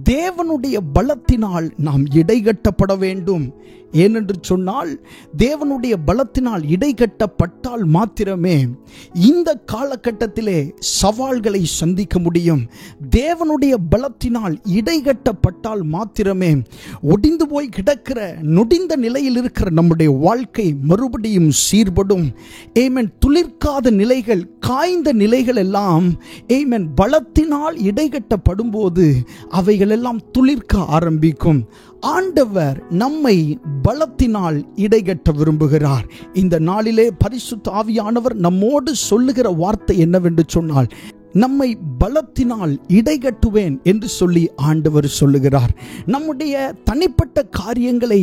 தேவனுடைய பலத்தினால் நாம் இடைகட்டப்பட வேண்டும். ஏனென்று சொன்னால், தேவனுடைய பலத்தினால் இடைகட்டப்பட்டால் மாத்திரமே இந்த காலகட்டத்திலே சவால்களை சந்திக்க முடியும். தேவனுடைய பலத்தினால் இடைகட்டப்பட்டால் மாத்திரமே ஒடிந்து போய் கிடக்கிற நொடிந்த நிலையில் இருக்கிற நம்முடைய வாழ்க்கை மறுபடியும் சீர்படும். ஏமேன். துளிர்க்காத நிலைகள், காய்ந்த நிலைகள் எல்லாம் ஏமேன் பலத்தினால் இடைகட்டப்படும் போது அவைகளெல்லாம் துளிர்க்க ஆரம்பிக்கும். ஆண்டவர் நம்மை பலத்தினால் இடைகட்ட விரும்புகிறார். இந்த நாளிலே பரிசுத்த ஆவியானவர் நம்மோடு சொல்லுகிற வார்த்தை என்னவென்று சொன்னால், நம்மை பலத்தினால் இடைகட்டுவேன் என்று சொல்லி ஆண்டவர் சொல்லுகிறார். நம்முடைய தனிப்பட்ட காரியங்களை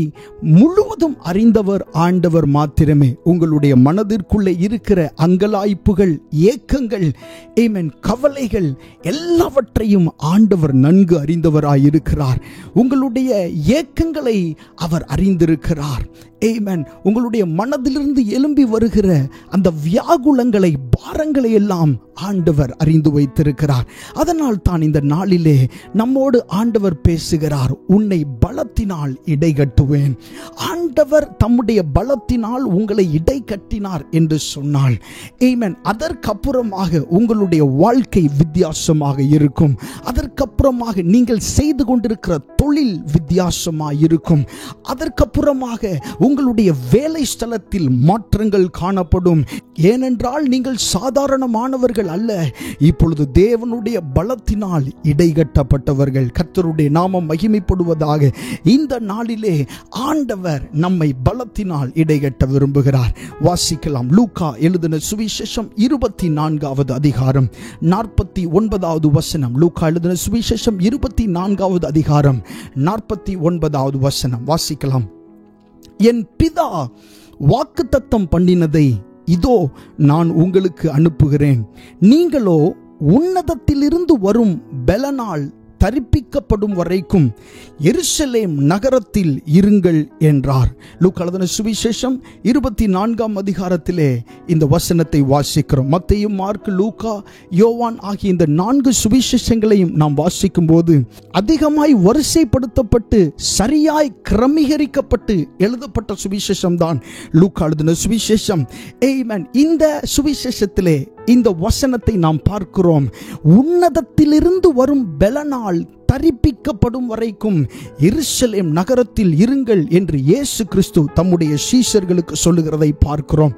முழுவதும் அறிந்தவர் ஆண்டவர் மாத்திரமே. உங்களுடைய மனதிற்குள்ளே இருக்கிற அங்கலாய்ப்புகள், ஏக்கங்கள், ஆமென், கவலைகள் எல்லாவற்றையும் ஆண்டவர் நன்கு அறிந்தவராயிருக்கிறார். உங்களுடைய ஏக்கங்களை அவர் அறிந்திருக்கிறார். ஆமென். உங்களுடைய மனதிலிருந்து எழும்பி வருகிற அந்த வியாகுலங்களை, பாரங்களை எல்லாம் ஆண்டவர் அறிந்து வைத்திருக்கிறார். அதனால் தான் இந்த நாளிலே நம்மோடு ஆண்டவர் பேசுகிறார், உன்னை பலத்தினால் இடைகட்டுவேன். ஆண்டவர் தம்முடைய பலத்தினால் உங்களை இடை கட்டினார் என்று சொன்னால், ஆமென், அதற்கப்புறமாக உங்களுடைய வாழ்க்கை வித்தியாசமாக இருக்கும். அதற்கப்புறமாக நீங்கள் செய்து கொண்டிருக்கிற தொழில் வித்தியாசமாக இருக்கும். அதற்கப்புறமாக உங்களுடைய வேலை ஸ்தலத்தில் மாற்றங்கள் காணப்படும். ஏனென்றால் நீங்கள் சாதாரணமானவர்கள் அல்ல, இப்பொழுது தேவனுடைய பலத்தினால் இடைகட்டப்பட்டவர்கள். கர்த்தருடைய நாமம் மகிமைப்படுவதாக. இந்த நாளிலே ஆண்டவர் நம்மை பலத்தினால் இடைகட்ட விரும்புகிறார். வாசிக்கலாம். லூக்கா எழுதின சுவிசேஷம் 24வது அதிகாரம் 49வது வசனம். லூக்கா எழுதின சுவிசேஷம் 24வது அதிகாரம் 49வது வசனம். வாசிக்கலாம். என் பிதா வாக்குத்தத்தம் பண்ணினதை இதோ நான் உங்களுக்கு அனுப்புகிறேன். நீங்களோ உன்னதத்திலிருந்து வரும் பலனால் தரிப்பிக்கப்படும் வரைக்கும் எருசலேம் நகரத்தில் இருங்கள் என்றார். லூக்கா எழுதின சுவிசேஷம் 24ஆம் அதிகாரத்திலே இந்த வசனத்தை வாசிக்கிறோம். மத்தேயு, மார்க்கு, லூக்கா, யோவான் ஆகிய இந்த 4 சுவிசேஷங்களையும் நாம் வாசிக்கும் போது அதிகமாய் வரிசைப்படுத்தப்பட்டு சரியாய் கிரமீகரிக்கப்பட்டு எழுதப்பட்ட சுவிசேஷம் தான் லூக்கா எழுதின சுவிசேஷம். ஆமென். இந்த சுவிசேஷத்திலே இந்த வசனத்தை நாம் பார்க்கிறோம். உன்னதத்திலிருந்து வரும் பலனால் தரிப்பிக்கப்படும் வரைக்கும் எருசலேம் நகரத்தில் இருங்கள் என்று இயேசு கிறிஸ்து தம்முடைய சீஷர்களுக்கு சொல்லுகிறதை பார்க்கிறோம்.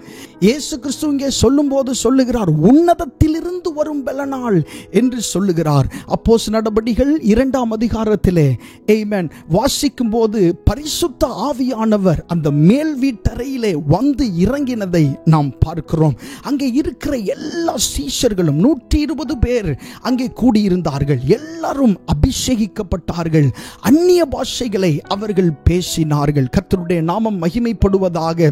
இயேசு கிறிஸ்து இங்கே சொல்லும்போது சொல்லுகிறார், உன்னதத்திலிருந்து வரும் பலனால் என்று சொல்லுகிறார். அப்போஸ்தலர் நடபடிகள் 2ஆம் அதிகாரத்திலே ஆமென் வாசிக்கும் போது பரிசுத்த ஆவியானவர் அந்த மேல் வீட்டறையிலே வந்து இறங்கினதை நாம் பார்க்கிறோம். அங்கே இருக்கிற எல்லா சீஷர்களும் 120 பேர் அங்கே கூடியிருந்தார்கள். எல்லாரும் அபிஷேகிக்கப்பட்டார்கள். அந்நிய பாஷைகளை அவர்கள் பேசினார்கள். கர்த்தருடைய நாமம் மகிமைப்படுவதாக.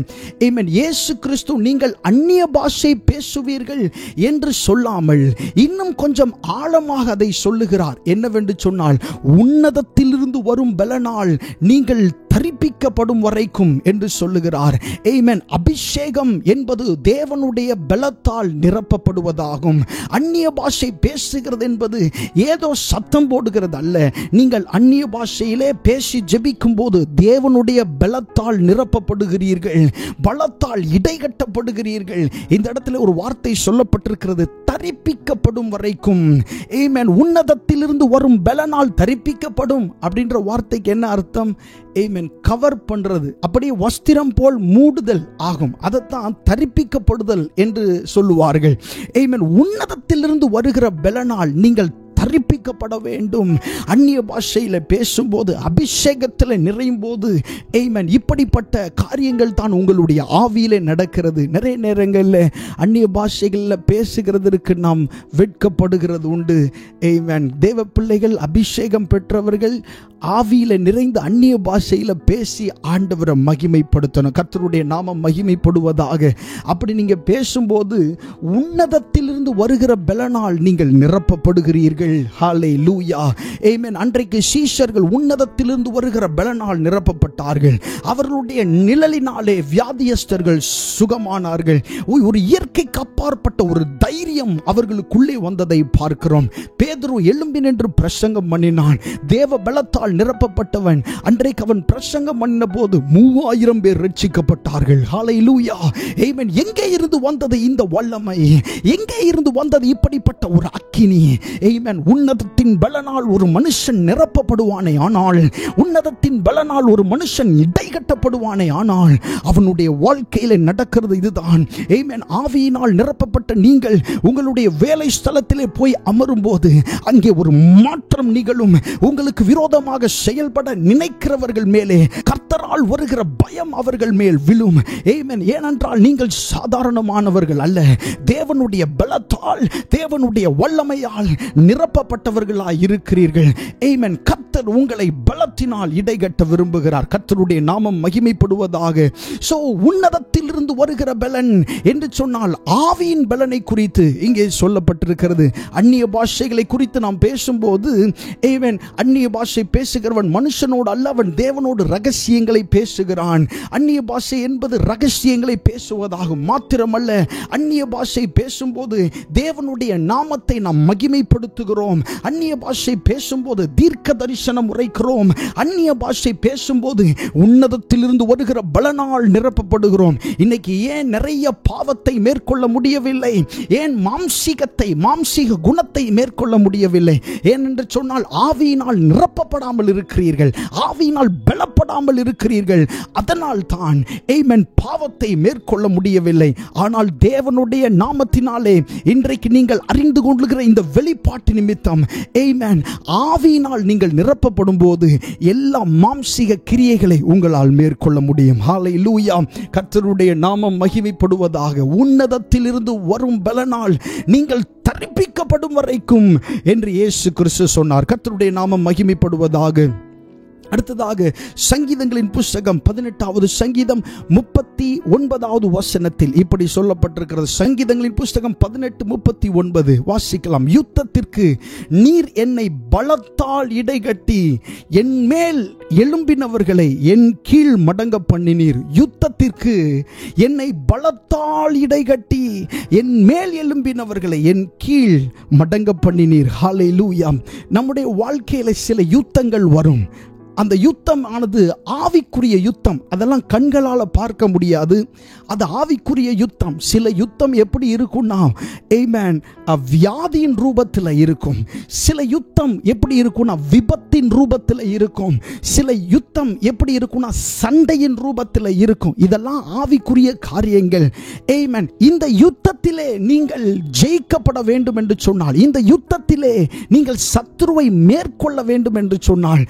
ஆமென். இயேசு கிறிஸ்து நீங்கள் அந்நிய பாஷை பேசுவீர்கள் என்று சொல்லாமல் இன்னும் கொஞ்சம் ஆழமாக அதை சொல்லுகிறார். என்னவென்று சொன்னால், உன்னதத்திலிருந்து வரும் பலனால் நீங்கள் தரிப்பிக்கப்படும் வரைக்கும் என்று சொல்லுகிறார். ஆமென். அபிஷேகம் என்பது தேவனுடைய பலத்தால் நிரப்பப்படுவதாகும். அந்நிய பாஷை பேசுகிறது என்பது ஏதோ சத்தம் போடுகிறது அல்ல. நீங்கள் அந்நிய பாஷையிலே பேசி ஜெபிக்கும் போது தேவனுடைய பலத்தால் நிரப்பப்படுகிறீர்கள், பலத்தால் இடைகட்டப்படுகிறீர்கள். இந்த இடத்துல ஒரு வார்த்தை சொல்லப்பட்டிருக்கிறது, தரிப்பிக்கப்படும் வரைக்கும். ஆமென். உன்னதத்திலிருந்து வரும் பலனால் தரிப்பிக்கப்படும் அப்படின்ற வார்த்தைக்கு என்ன அர்த்தம்? ஆமென். கவர் பண்றது, அப்படியே வஸ்திரம் போல் மூடுதல் ஆகும். அதைத்தான் தரிப்பிக்கப்படுதல் என்று சொல்லுவார்கள். ஆமென். உன்னதத்திலிருந்து வருகிற பலனால் நீங்கள் தரிப்பிக்கப்பட வேண்டும். அந்நிய பாஷையில் பேசும்போது, அபிஷேகத்தில் நிறையும் போது, ஆமென், இப்படிப்பட்ட காரியங்கள் தான் உங்களுடைய ஆவியிலே நடக்கிறது. நிறைய நேரங்களில் அந்நிய பாஷைகளில் பேசுகிறதற்கு நாம் வெட்கப்படுகிறது உண்டு. ஆமென். தேவ பிள்ளைகள், அபிஷேகம் பெற்றவர்கள் ஆவியில் நிறைந்த அந்நிய பாஷையில் பேசி ஆண்டவரை மகிமைப்படுத்தணும். கர்த்தருடைய நாமம் மகிமைப்படுவதாக. அப்படி நீங்கள் பேசும்போது உன்னதத்திலிருந்து வருகிற பலனால் நீங்கள் நிரப்பப்படுகிறீர்கள். ஹல்லேலூயா. ஆமென். அன்றைக்கு சீஷர்கள் உன்னதத்திலிருந்து வருகிற பலனால் நிரப்பப்பட்டார்கள். அவர்களுடைய நிழலினாலே வியாதியஸ்தர்கள் சுகமானார்கள். ஒரு இயற்கைக்கு அப்பாற்பட்ட ஒரு தைரியம் அவர்களுக்குள்ளே வந்ததை பார்க்கிறோம். பேதுரு எழும்பி நின்று பிரசங்கம் பண்ணினான். தேவ பலத்தால் நிரப்பப்பட்டவன். அன்றைக்கு அவன் பிரசங்கம் பண்ணின போது 3000 பேர் ரட்சிக்கப்பட்டார்கள். ஹல்லேலூயா. ஆமென். எங்கே இருந்து வந்தது இந்த வல்லமை? எங்கே இருந்து வந்தது இப்படிப்பட்ட ஒரு அக்கினி? ஆமென். உன்னதத்தின் பலனால் ஒரு மனுஷன் நிரப்பப்படுவானே ஆனால், உன்னதத்தின் பலனால் ஒரு மனுஷன் இடைகட்டப்படுவானே ஆனால், அவனுடைய வாழ்க்கையில நடக்கிறது இதுதான். ஆமென். ஆவியினால் நிரப்பப்பட்ட நீங்கள் உங்களுடைய வேலை ஸ்தலத்திலே போய் அமரும் போது அங்கே ஒரு மாற்றம் நிகழும். உங்களுக்கு விரோதமாக செயல்பட நினைக்கிறவர்கள் மேலே கர்த்தரால் வருகிற பயம் அவர்கள் மேல் விழும். ஆமென். ஏனென்றால் நீங்கள் சாதாரணமானவர்கள் அல்ல. தேவனுடைய பலத்தால், தேவனுடைய வல்லமையால் நிரப்பப்பட்டவர்களாய் இருக்கிறீர்கள். ஆமென். கர்த்தர் உங்களை பலத்தினால் இடைகட்ட விரும்புகிறார். கர்த்தருடைய நாமம் மகிமைப்படுவதாக. சோ உன்னதத்திலிருந்து வருகிற பலன் என்று சொன்னால் ஆவியின் பலனை குறித்து இங்கே சொல்லப்பட்டிருக்கிறது. அந்நிய பாஷைகளை குறித்து நாம் பேசும்போது, ஆமென், அந்நிய பாஷை பேசுகிறவன் மனுஷனோடு அல்ல, அவன் தேவனோடு ரகசியங்களை பேசுகிறான். அந்நிய பாஷை என்பது ரகசியங்களை பேசுவதாகும். மாத்திரமல்ல, அந்நிய பாஷை பேசும்போது தேவனுடைய நாமத்தை நாம் மகிமைப்படுத்துகிறோம். அந்நிய பாஷை பேசும்போது தீர்க்க தரிசனம் உரைக்கிறோம். அந்நிய பாஷை பேசும்போது உன்னதத்திலிருந்து வருகிற பலனால் நிரப்பப்படுகிறோம். இன்னைக்கு ஏன் நிறைய பாவத்தை மேற்கொள்ள முடியவில்லை? ஏன் மாம்சீக குணத்தை மேற்கொள்ள முடியவில்லை? ஏனென்று சொன்னால் ஆவியினால் நிரப்பப்படாமல் இருக்கிறீர்கள், ஆவியினால் பலப்படாமல் இருக்கிறீர்கள். அதனால் தான் ஆமென், பாவத்தை மேற்கொள்ள முடியவில்லை. ஆனால் தேவனுடைய நாமத்தினாலே இன்றைக்கு நீங்கள் அறிந்து கொள்ளுகிற இந்த வெளிப்பாட்டு நிமித்தம், ஆமென், ஆவியினால் நீங்கள் நிரப்பப்படும் போது எல்லா மாம்சீக கிரியைகளை உங்களால் மேற்கொள்ள முடியும். ஹல்லேலூயா. கர்த்தருடைய நாமம் மகிமைப்படுவதாக. உன்னதத்திலிருந்து வரும் பலனால் நீங்கள் தரிப்பிக்கப்படும் வரைக்கும் என்று இயேசு கிறிஸ்து சொன்னார். கர்த்தருடைய நாமம் மகிமைப்படுவதாக. அடுத்ததாக சங்கீதங்களின் புஸ்தகம் 18வது சங்கீதம் 39வது வசனத்தில் இப்படி சொல்லப்பட்டிருக்கிறது. சங்கீதங்களின் புஸ்தகம் 18:39 வாசிக்கலாம். யுத்தத்திற்கு நீர் என்னை பலத்தால் இடைகட்டி என் மேல் எழும்பினவர்களை என் கீழ் மடங்க பண்ணினீர். யுத்தத்திற்கு என்னை பலத்தால் இடைகட்டி என் மேல் எழும்பினவர்களை என் கீழ் மடங்க பண்ணினீர். ஹல்லேலூயா. நம்முடைய வாழ்க்கையில சில யுத்தங்கள் வரும். அந்த யுத்தம் ஆனது ஆவிக்குரிய யுத்தம். அதெல்லாம் கண்களால் பார்க்க முடியாது. அது ஆவிக்குரிய யுத்தம். சில யுத்தம் எப்படி இருக்கும்னா, ஆமென், வியாதியின் ரூபத்தில் இருக்கும். சில யுத்தம் எப்படி இருக்கும்னா விபத்தின் ரூபத்தில் இருக்கும். சில யுத்தம் எப்படி இருக்கும்னா சண்டையின் ரூபத்தில் இருக்கும். இதெல்லாம் ஆவிக்குரிய காரியங்கள். ஆமென். இந்த யுத்தத்திலே நீங்கள் ஜெயிக்கப்பட வேண்டும் என்று சொன்னால், இந்த யுத்தத்திலே நீங்கள் சத்துருவை மேற்கொள்ள வேண்டும் என்று சொன்னால்,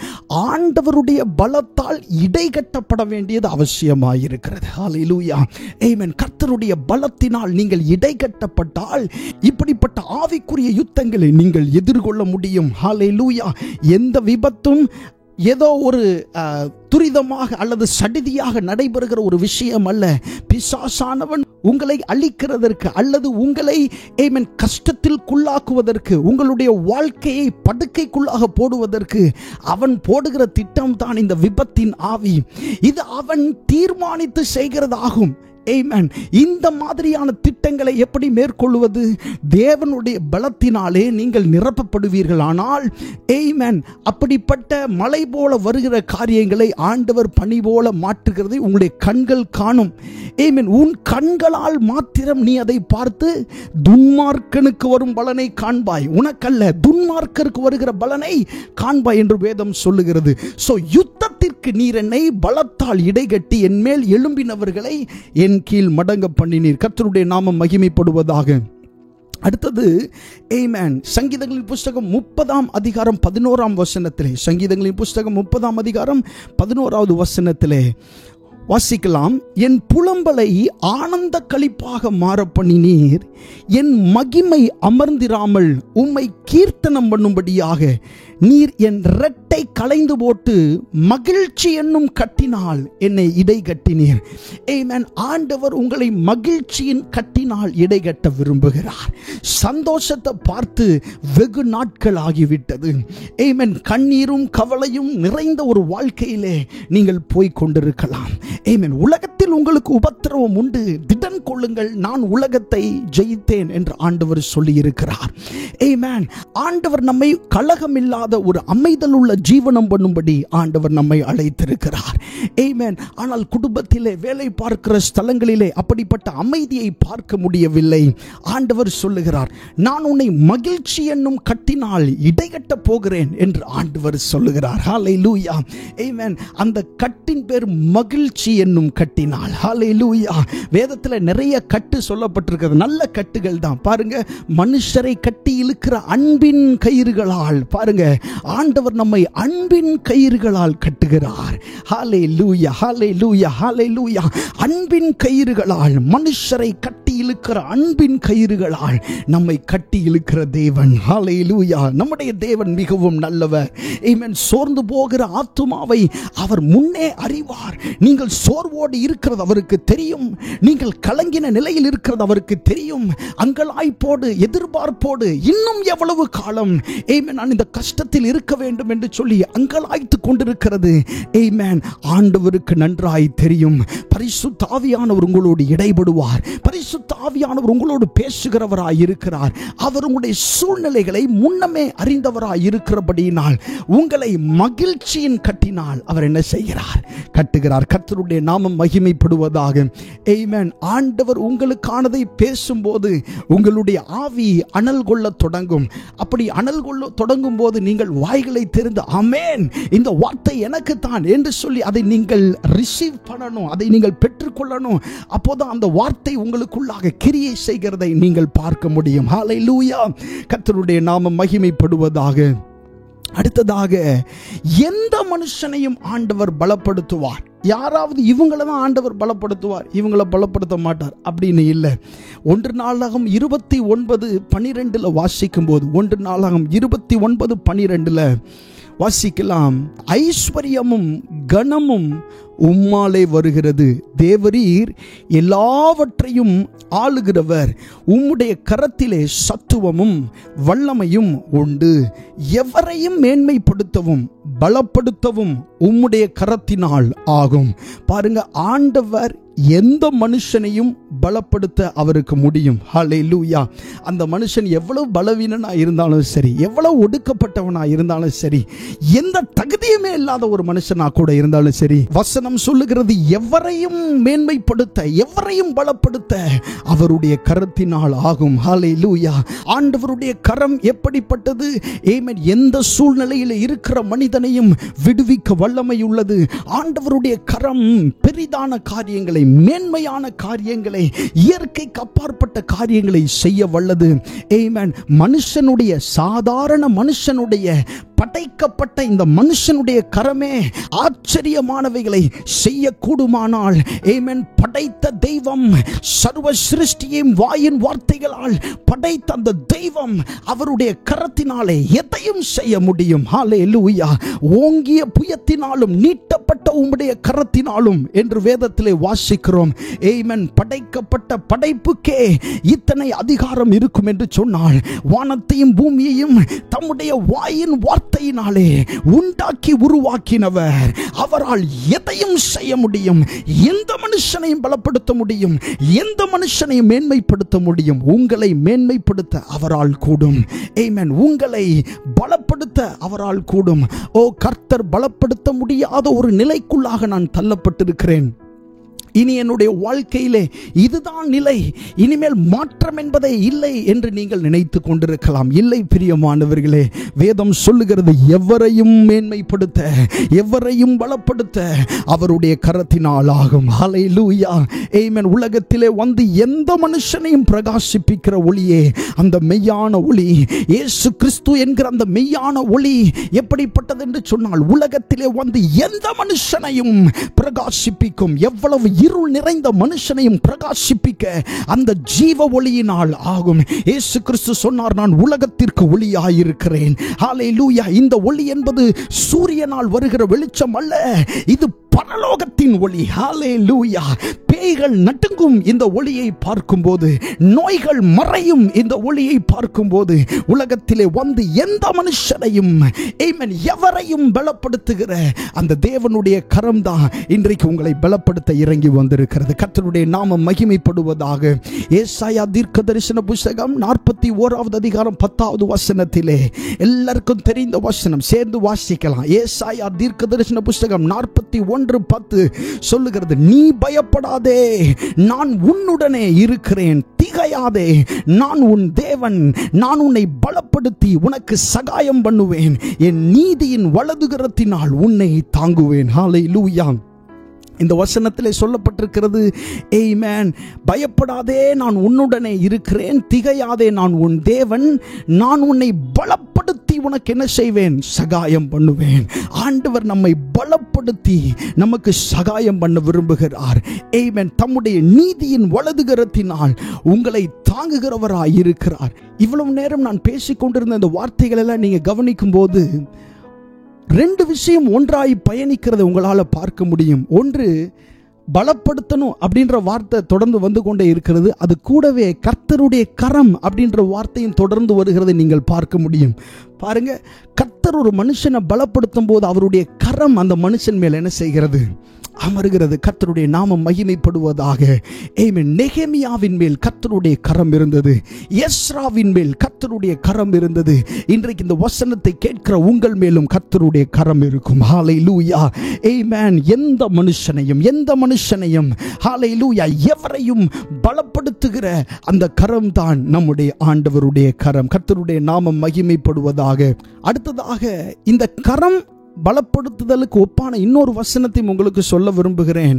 ஆண்டவருடைய பலத்தால் இடைகட்டப்பட வேண்டியது அவசியமாயிருக்கிறது. ஹல்லேலூயா. ஆமென். கர்த்தருடைய பலத்தினால் நீங்கள் இடைகட்டப்பட்டால் இப்படிப்பட்ட ஆவிக்குரிய யுத்தங்களை நீங்கள் எதிர்கொள்ள முடியும். ஹல்லேலூயா. எந்த விபத்தும் ஏதோ ஒரு துரிதமாக அல்லது சடிதியாக நடைபெறுகிற ஒரு விஷயம் அல்ல. பிசாசானவன் உங்களை அழிக்கிறதற்கு அல்லது உங்களை கஷ்டத்திற்குள்ளாக்குவதற்கு, உங்களுடைய வாழ்க்கையை படுக்கைக்குள்ளாக போடுவதற்கு அவன் போடுகிற திட்டம் தான் இந்த விபத்தின் ஆவி. இது அவன் தீர்மானித்து செய்கிறதாகும். ஆமென். இந்த மாதிரியான திட்டங்களை எப்படி மேற்கொள்வது? தேவனுடைய பலத்தினாலே நீங்கள் நிரப்பப்படுவீர்கள். ஆனால் ஆமென், அப்படிப்பட்ட மலை போல வருகிற காரியங்களை ஆண்டவர் பனி போல மாற்றுகிறதை உங்களுடைய கண்கள் காணும். ஆமென். உன் கண்களால் மாத்திரம் நீ அதை பார்த்து துன்மார்க்கனுக்கு வரும் பலனை காண்பாய், உனக்கல்ல துன்மார்க்கருக்கு வருகிற பலனை காண்பாய் என்று வேதம் சொல்லுகிறது. சோ யுத்தத்திற்கு நீர் என்னை பலத்தால் இடைகட்டி என் மேல் எழும்பினவர்களை என் கீழ் மடங்க பண்ணினீர். கர்த்தருடைய நாமம் மகிமைப்படுவதாக. அடுத்தது ஆமென். சங்கீதங்களின் புஸ்தகம் 30ஆம் அதிகாரம் 11ஆம் வசனத்திலே, சங்கீதங்களின் புஸ்தகம் 30ஆம் அதிகாரம் 11வது வசனத்திலே வாசிக்கலாம். என் புலம்பலை ஆனந்த களிப்பாக மாற பண்ணினீர், என் மகிமை அமர்ந்திராமல் உம்மை கீர்த்தனம் பண்ணும்படியாக நீர் என் இரட்டை களைந்து போட்டு மகிழ்ச்சி என்னும் கட்டினால் என்னை இடை கட்டினீர். ஆமென். ஆண்டவர் உங்களை மகிழ்ச்சியின் கட்டினால் இடை கட்ட விரும்புகிறார். சந்தோஷத்தை பார்த்து வெகு நாட்கள் ஆகிவிட்டது. ஆமென். கண்ணீரும் கவலையும் நிறைந்த ஒரு வாழ்க்கையிலே நீங்கள் போய் கொண்டிருக்கலாம். ஆமென். உலகத்தில் உங்களுக்கு உபத்திரவம் உண்டு, திடன் கொள்ளுங்கள், நான் உலகத்தை ஜெயித்தேன் என்று ஆண்டவர் சொல்லி இருக்கிறார். ஆமென். ஆண்டவர் நம்மை கலகமில்லாத ஒரு அமைதல் உள்ள ஜீவனம் பண்ணும்படி ஆண்டவர் நம்மை அழைத்திருக்கிறார். ஆமென். ஆனால் குடும்பத்திலே, வேலை பார்க்கிற ஸ்தலங்களிலே அப்படிப்பட்ட அமைதியை பார்க்க முடியவில்லை. ஆண்டவர் சொல்லுகிறார், நான் உன்னை மகிழ்ச்சி என்னும் கட்டினால் இடைகட்ட போகிறேன் என்று ஆண்டவர் சொல்லுகிறார். ஹல்லேலூயா. ஆமென். அந்த கட்டின் பேர் மகிழ்ச்சி என்னும் கட்டினால். ஹல்லேலூயா. வேதத்தில் நிறைய கட்டு சொல்லப்பட்டிருக்கிறது, நல்ல கட்டுகள் தான். பாருங்க, மனுஷரை கட்டி இழுக்கிற அன்பின் கயிறுகளால், பாருங்க, ஆண்டவர் நம்மை அன்பின் கயிறுகளால் கட்டுகிறார். ஹல்லேலூயா, ஹல்லேலூயா, ஹல்லேலூயா. அன்பின் கயிறுகளால், மனுஷரை கட்டி இழுக்கிற அன்பின் கயிறுகளால் நம்மை கட்டி இழுக்கிற தேவன். ஹல்லேலூயா. நம்முடைய தேவன் மிகவும் நல்லவர். ஆமென். சோர்ந்து போகிற ஆத்துமாவை அவர் முன்னே அறிவார். நீங்கள் சோர்வோடு இருக்கிறது அவருக்கு தெரியும். நீங்கள் கலங்கின நிலையில் இருக்கிறது அவருக்கு தெரியும். அங்கலாய்ப்போடு, எதிர்பார்ப்போடு இன்னும் எவ்வளவு காலம் ஆமென் நான் இந்த கஷ்டத்தில் இருக்க வேண்டும் என்று சொல்லி அங்கலாய்த்து கொண்டிருக்கிறது. ஆமென். ஆண்டவருக்கு நன்றாய் தெரியும். பரிசுத்த ஆவியானவர் உங்களோடு இடைபடுவார். பரிசுத்த ஆவியானவர் உங்களோடு பேசுகிறவராய் இருக்கிறார். அவர் உங்களுடைய சூழ்நிலைகளை முன்னமே அறிந்தவராய் இருக்கிறபடியினால் உங்களை மகிழ்ச்சியின் கட்டினால் அவர் என்ன செய்கிறார்? கட்டுகிறார். கர்த்தருடைய நாமம் மகிமைப்படுவதாக. ஆமென். ஆண்டவர் உங்களுக்கானதை பேசும்போது உங்களுடைய ஆவி அனல் கொள்ள தொடங்கும். அப்படி அனல் கொள்ள தொடங்கும் போது நீங்கள் வாய்களை திறந்து ஆமென், இந்த வார்த்தை எனக்கு தான் என்று சொல்லி அதை நீங்கள் ரிசீவ் பண்ணணும், அதை நீங்கள் பெற்றுக்கொள்ளணும். அப்போதான் அந்த வார்த்தை உங்களுக்குள்ளாக கிரியை செய்கிறதை நீங்கள் பார்க்க முடியும். ஹல்லேலூயா. கர்த்தருடைய நாமம் மகிமைப்படுவதாக. அடுத்ததாக, எந்த மனுஷனையும் ஆண்டவர் பலப்படுத்துவார். யாராவது இவங்களை தான் ஆண்டவர் பலப்படுத்துவார், இவங்களை பலப்படுத்த மாட்டார் அப்படின்னு இல்லை. 1 நாளாகம் 29:12 வாசிக்கும் போது, 1 நாளாகம் 29:12 வாசிக்கலாம். ஐஸ்வர்யமும் கனமும் உம்மாலே வருகிறது, தேவரீர் எல்லாவற்றையும் ஆளுகிறவர், உம்முடைய கரத்திலே சத்துவமும் வல்லமையும் உண்டு, எவரையும் மேன்மைப்படுத்தவும் பலப்படுத்தவும் உம்முடைய கரத்தினால் ஆகும். பாருங்க, ஆண்டவர் எந்த மனுஷனையும் பலப்படுத்த அவருக்கு முடியும். ஹல்லேலூயா. அந்த மனுஷன் எவ்வளவு பலவீனனா இருந்தாலும் சரி, எவ்வளவு ஒடுக்கப்பட்டவனா இருந்தாலும் சரி, எந்த தகுதியுமே இல்லாத ஒரு மனுஷனா கூட இருந்தாலும் சரி, வசனம் சொல்லுகிறது எவரையும் மேன்மைப்படுத்த, எவரையும் பலப்படுத்த அவருடைய கரத்தினால் ஆகும். ஹல்லேலூயா. ஆண்டவருடைய கரம் எப்படிப்பட்டது? ஆமென். எந்த சூழ்நிலையில் இருக்கிற மனிதனையும் விடுவிக்க வல்லமை உள்ளது. ஆண்டவருடைய கரம் பெரிதான காரியங்களை, மேன்மையான காரியங்களை, இயற்கைக்கு அப்பாற்பட்ட காரியங்களை செய்ய வல்லது. ஆமென். மனுஷனுடைய, சாதாரண மனுஷனுடைய படைக்கப்பட்ட இந்த மனுஷனுடைய கரமே ஆச்சரியமானவைகளை செய்யக்கூடுமானால், ஆமென், படைத்த தெய்வம், சர்வ சிருஷ்டியையும் வாயின் வார்த்தைகளால் படைத்த அந்த தெய்வம் அவருடைய கரத்தினாலே எதையும் செய்ய முடியும். ஹல்லேலூயா. ஓங்கிய புயத்தினாலும் நீட்டப்பட்ட உம்முடைய கரத்தினாலும் என்று வேதத்திலே வாசிக்கிறோம். ஆமென். படைக்கப்பட்ட படைப்புக்கே இத்தனை அதிகாரம் இருக்கும் என்று சொன்னால், வானத்தையும் பூமியையும் தம்முடைய வாயின் வார்த்தையினாலே உண்டாக்கி உருவாக்கினவர், அவரால் எதையும் செய்ய முடியும். எந்த மனுஷனையும் பலப்படுத்த முடியும், எந்த மனுஷனையும் மேன்மைப்படுத்த முடியும். உங்களை மேன்மைப்படுத்த அவரால் கூடும். ஆமென். உங்களை பலப்படுத்த அவரால் கூடும். ஓ, கர்த்தர் பலப்படுத்த முடியாத ஒரு நிலைக்குள்ளாக நான் தள்ளப்பட்டிருக்கிறேன். இனி என்னுடைய வாழ்க்கையிலே இதுதான் நிலை, இனிமேல் மாற்றம் என்பதே இல்லை என்று நீங்கள் நினைத்து கொண்டிருக்கலாம். இல்லை பிரியமானவர்களே, வேதம் சொல்லுகிறது, எவரையும் மேன்மைப்படுத்த, எவரையும் பலப்படுத்த அவருடைய கரத்தினால் ஆகும். ஹல்லேலூயா. ஆமென். உலகத்திலே வந்து எந்த மனுஷனையும் பிரகாசிப்பிக்கிற ஒளியே அந்த மெய்யான ஒளி, இயேசு கிறிஸ்து என்கிற அந்த மெய்யான ஒளி எப்படிப்பட்டது என்று சொன்னால், உலகத்திலே வந்து எந்த மனுஷனையும் பிரகாசிப்பிக்கும். எவ்வளவு இருள் நிறைந்த மனுஷனையும் பிரகாசிப்பிக்க அந்த ஜீவ ஒளியினால் ஆகும். இயேசு கிறிஸ்து சொன்னார், நான் உலகத்திற்கு ஒளியாயிருக்கிறேன். ஹல்லேலூயா. இந்த ஒளி என்பது சூரியனால் வருகிற வெளிச்சம் அல்ல, இது பரலோகத்தின் ஒளி. ஹல்லேலூயா. பேய்கள் நடுங்கும் இந்த ஒளியை பார்க்கும்போது, நோய்கள் மறையும் இந்த ஒளியை பார்க்கும்போது, உலகத்திலே வந்து எந்த மனுஷனையும், ஆமென், எவரையும் பலப்படுத்துகிற அந்த தேவனுடைய கரம் தான் இன்றைக்கு உங்களை பலப்படுத்த இறங்கி வந்திருக்கிறது. கர்த்தருடைய நாமம் மகிமைப்படுவதாக. ஏசாயா தீர்க்கதரிசன புத்தகம் 41வது அதிகாரம் 10வது வசனத்திலே, எல்லாருக்கும் தெரிந்த வசனம், சேர்ந்து வாசிக்கலாம். ஏசாயா தீர்க்கதரிசன புத்தகம் 41:10 சொல்லுகிறது, நீ பயப்படாதே, நான் உன்னுடனே இருக்கிறேன், திகையாதே, நான் உன் தேவன், நான் உன்னை பலப்படுத்தி உனக்கு சகாயம் பண்ணுவேன், என் நீதியின் வலதுகரத்தினால் உன்னை தாங்குவேன். ஹல்லேலூயா. இந்த வசனத்திலே சொல்லப்பட்டிருக்கிறது, ஆமென், பயப்படாதே, நான் உன்னுடனே இருக்கிறேன், திகையாதே, நான் உன் தேவன், நான் உன்னை பலப்படுத்தி உனக்கு என்ன செய்வேன், சகாயம் பண்ணுவேன். ஆண்டவர் நம்மை பலப்படுத்தி நமக்கு சகாயம் பண்ண விரும்புகிறார். ஆமென். தம்முடைய நீதியின் வலதுகரத்தினால் உங்களை தாங்குகிறவராய் இருக்கிறார். இவ்வளவு நேரம் நான் பேசிக்கொண்டிருந்த இந்த வார்த்தைகள் எல்லாம் நீங்க கவனிக்கும் போது, ரெண்டு விஷயம் ஒன்றாய் பயணிக்கிறதை உங்களால் பார்க்க முடியும். ஒன்று, பலப்படுத்தணும் அப்படின்ற வார்த்தை தொடர்ந்து வந்து கொண்டே இருக்கிறது. அது கூடவே கர்த்தருடைய கரம் அப்படின்ற வார்த்தையும் தொடர்ந்து வருகிறதை நீங்கள் பார்க்க முடியும். பாருங்க, கர்த்தர் ஒரு மனுஷனை பலப்படுத்தும் போது அவருடைய கரம் அந்த மனுஷன் மேல் என்ன செய்கிறது, அமருகிறது. கர்த்தருடைய நாமம் மகிமைப்படுவதாக. ஆமென். நெகேமியாவின் மேல் கர்த்தருடைய கரம் இருந்தது, எஸ்ராவின் மேல் கர்த்தருடைய கரம் இருந்தது. இன்றைக்கு இந்த வசனத்தை கேட்கிற உங்கள் மேலும் கர்த்தருடைய கரம் இருக்கும். ஹல்லேலூயா. ஆமென். எந்த மனுஷனையும் ஹல்லேலூயா, எவரையும் பலப்படுத்துகிற அந்த கரம் தான் நம்முடைய ஆண்டவருடைய கரம். கர்த்தருடைய நாமம் மகிமைப்படுவதாக. அடுத்ததாக, இந்த கரம் பலப்படுத்துதலுக்கு ஒப்பான இன்னொரு வசனத்தை உங்களுக்கு சொல்ல விரும்புகிறேன்.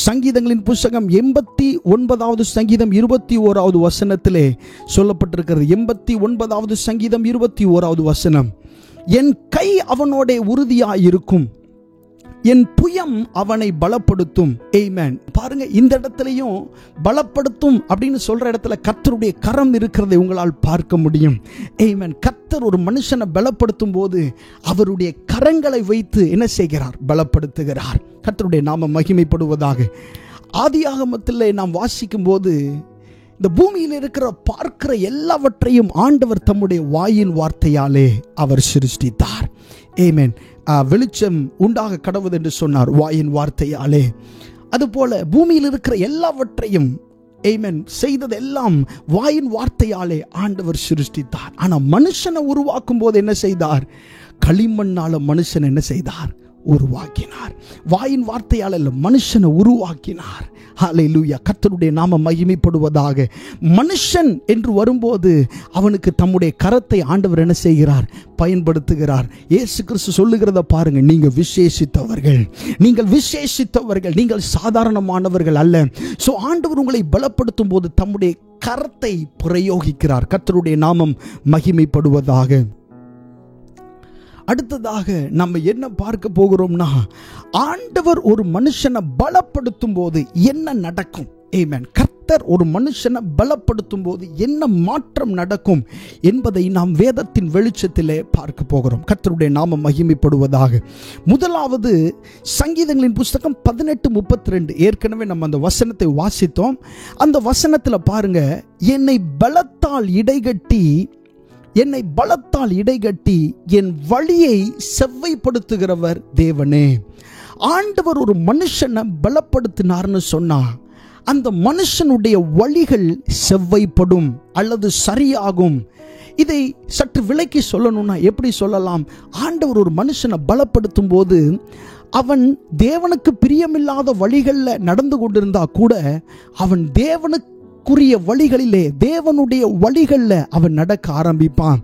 சங்கீதங்களின் புத்தகம் 89வது சங்கீதம் 21வது வசனத்திலே சொல்லப்பட்டிருக்கிறது. 89வது சங்கீதம் 21வது வசனம், என் கை அவனோட உறுதியாயிருக்கும், என் புயம் அவனை பலப்படுத்தும். ஆமென். பாருங்க, இந்த இடத்துலையும் பலப்படுத்தும் அப்படின்னு சொல்ற இடத்துல கர்த்தருடைய கரம் இருக்கிறதை உங்களால் பார்க்க முடியும். ஆமென். கர்த்தர் ஒரு மனுஷனை பலப்படுத்தும் போது அவருடைய கரங்களை வைத்து என்ன செய்கிறார், பலப்படுத்துகிறார். கர்த்தருடைய நாமம் மகிமைப்படுவதாக. ஆதியாகமத்திலே நாம் வாசிக்கும் போது, இந்த பூமியில் இருக்கிற பார்க்கிற எல்லாவற்றையும் ஆண்டவர் தம்முடைய வாயின் வார்த்தையாலே அவர் சிருஷ்டித்தார். ஆமென். வெளிச்சம் உண்டாக கடவுது என்று சொன்னார் வாயின் வார்த்தையாலே. அதுபோல பூமியில் இருக்கிற எல்லாவற்றையும், ஆமென், செய்ததெல்லாம் வாயின் வார்த்தையாலே ஆண்டவர் சிருஷ்டித்தார். ஆனா மனுஷனை உருவாக்கும் போது என்ன செய்தார், களிமண்ணால மனுஷன் என்ன செய்தார், உருவாக்கினார். வாயின் வார்த்தையால் அல்ல, மனுஷனை உருவாக்கினார். ஹல்லேலூயா. கர்த்தருடைய நாமம் மகிமைப்படுவதாக. மனுஷன் என்று வரும்போது அவனுக்கு தம்முடைய கரத்தை ஆண்டவர் என்ன செய்கிறார், பயன்படுத்துகிறார். இயேசு கிறிஸ்து சொல்லுகிறத பாருங்க, நீங்கள் விசேஷித்தவர்கள், நீங்கள் சாதாரணமானவர்கள் அல்ல. சோ ஆண்டவர் உங்களை பலப்படுத்தும் போது தம்முடைய கரத்தை பிரயோகிக்கிறார். கர்த்தருடைய நாமம் மகிமைப்படுவதாக. அடுத்ததாக நம்ம என்ன பார்க்க போகிறோம்னா, ஆண்டவர் ஒரு மனுஷனை பலப்படுத்தும் போது என்ன நடக்கும்? ஆமென். கர்த்தர் ஒரு மனுஷனை பலப்படுத்தும் போது என்ன மாற்றம் நடக்கும் என்பதை நாம் வேதத்தின் வெளிச்சத்திலே பார்க்க போகிறோம். கர்த்தருடைய நாமம் மகிமைப்படுவதாக. முதலாவது சங்கீதங்களின் புஸ்தகம் 18:32. ஏற்கனவே நம்ம அந்த வசனத்தை வாசித்தோம். அந்த வசனத்தில் பாருங்க, என்னை பலத்தால் இடைகட்டி என் வழியை செவ்வைப்படுத்துகிறவர் தேவனே. ஆண்டவர் ஒரு மனுஷனை பலப்படுத்தினார்னு சொன்னா அந்த மனுஷனுடைய வழிகள் செவ்வைப்படும் அல்லது சரியாகும். இதை சற்று விளக்கி சொல்லணும்னா எப்படி சொல்லலாம்? ஆண்டவர் ஒரு மனுஷனை பலப்படுத்தும் போது அவன் தேவனுக்கு பிரியமில்லாத வழிகளில் நடந்து கொண்டிருந்தா கூட அவன் தேவனுக்குரிய வழிகளிலே, தேவனுடைய வழிகளில் அவன் நடக்க ஆரம்பிப்பான்.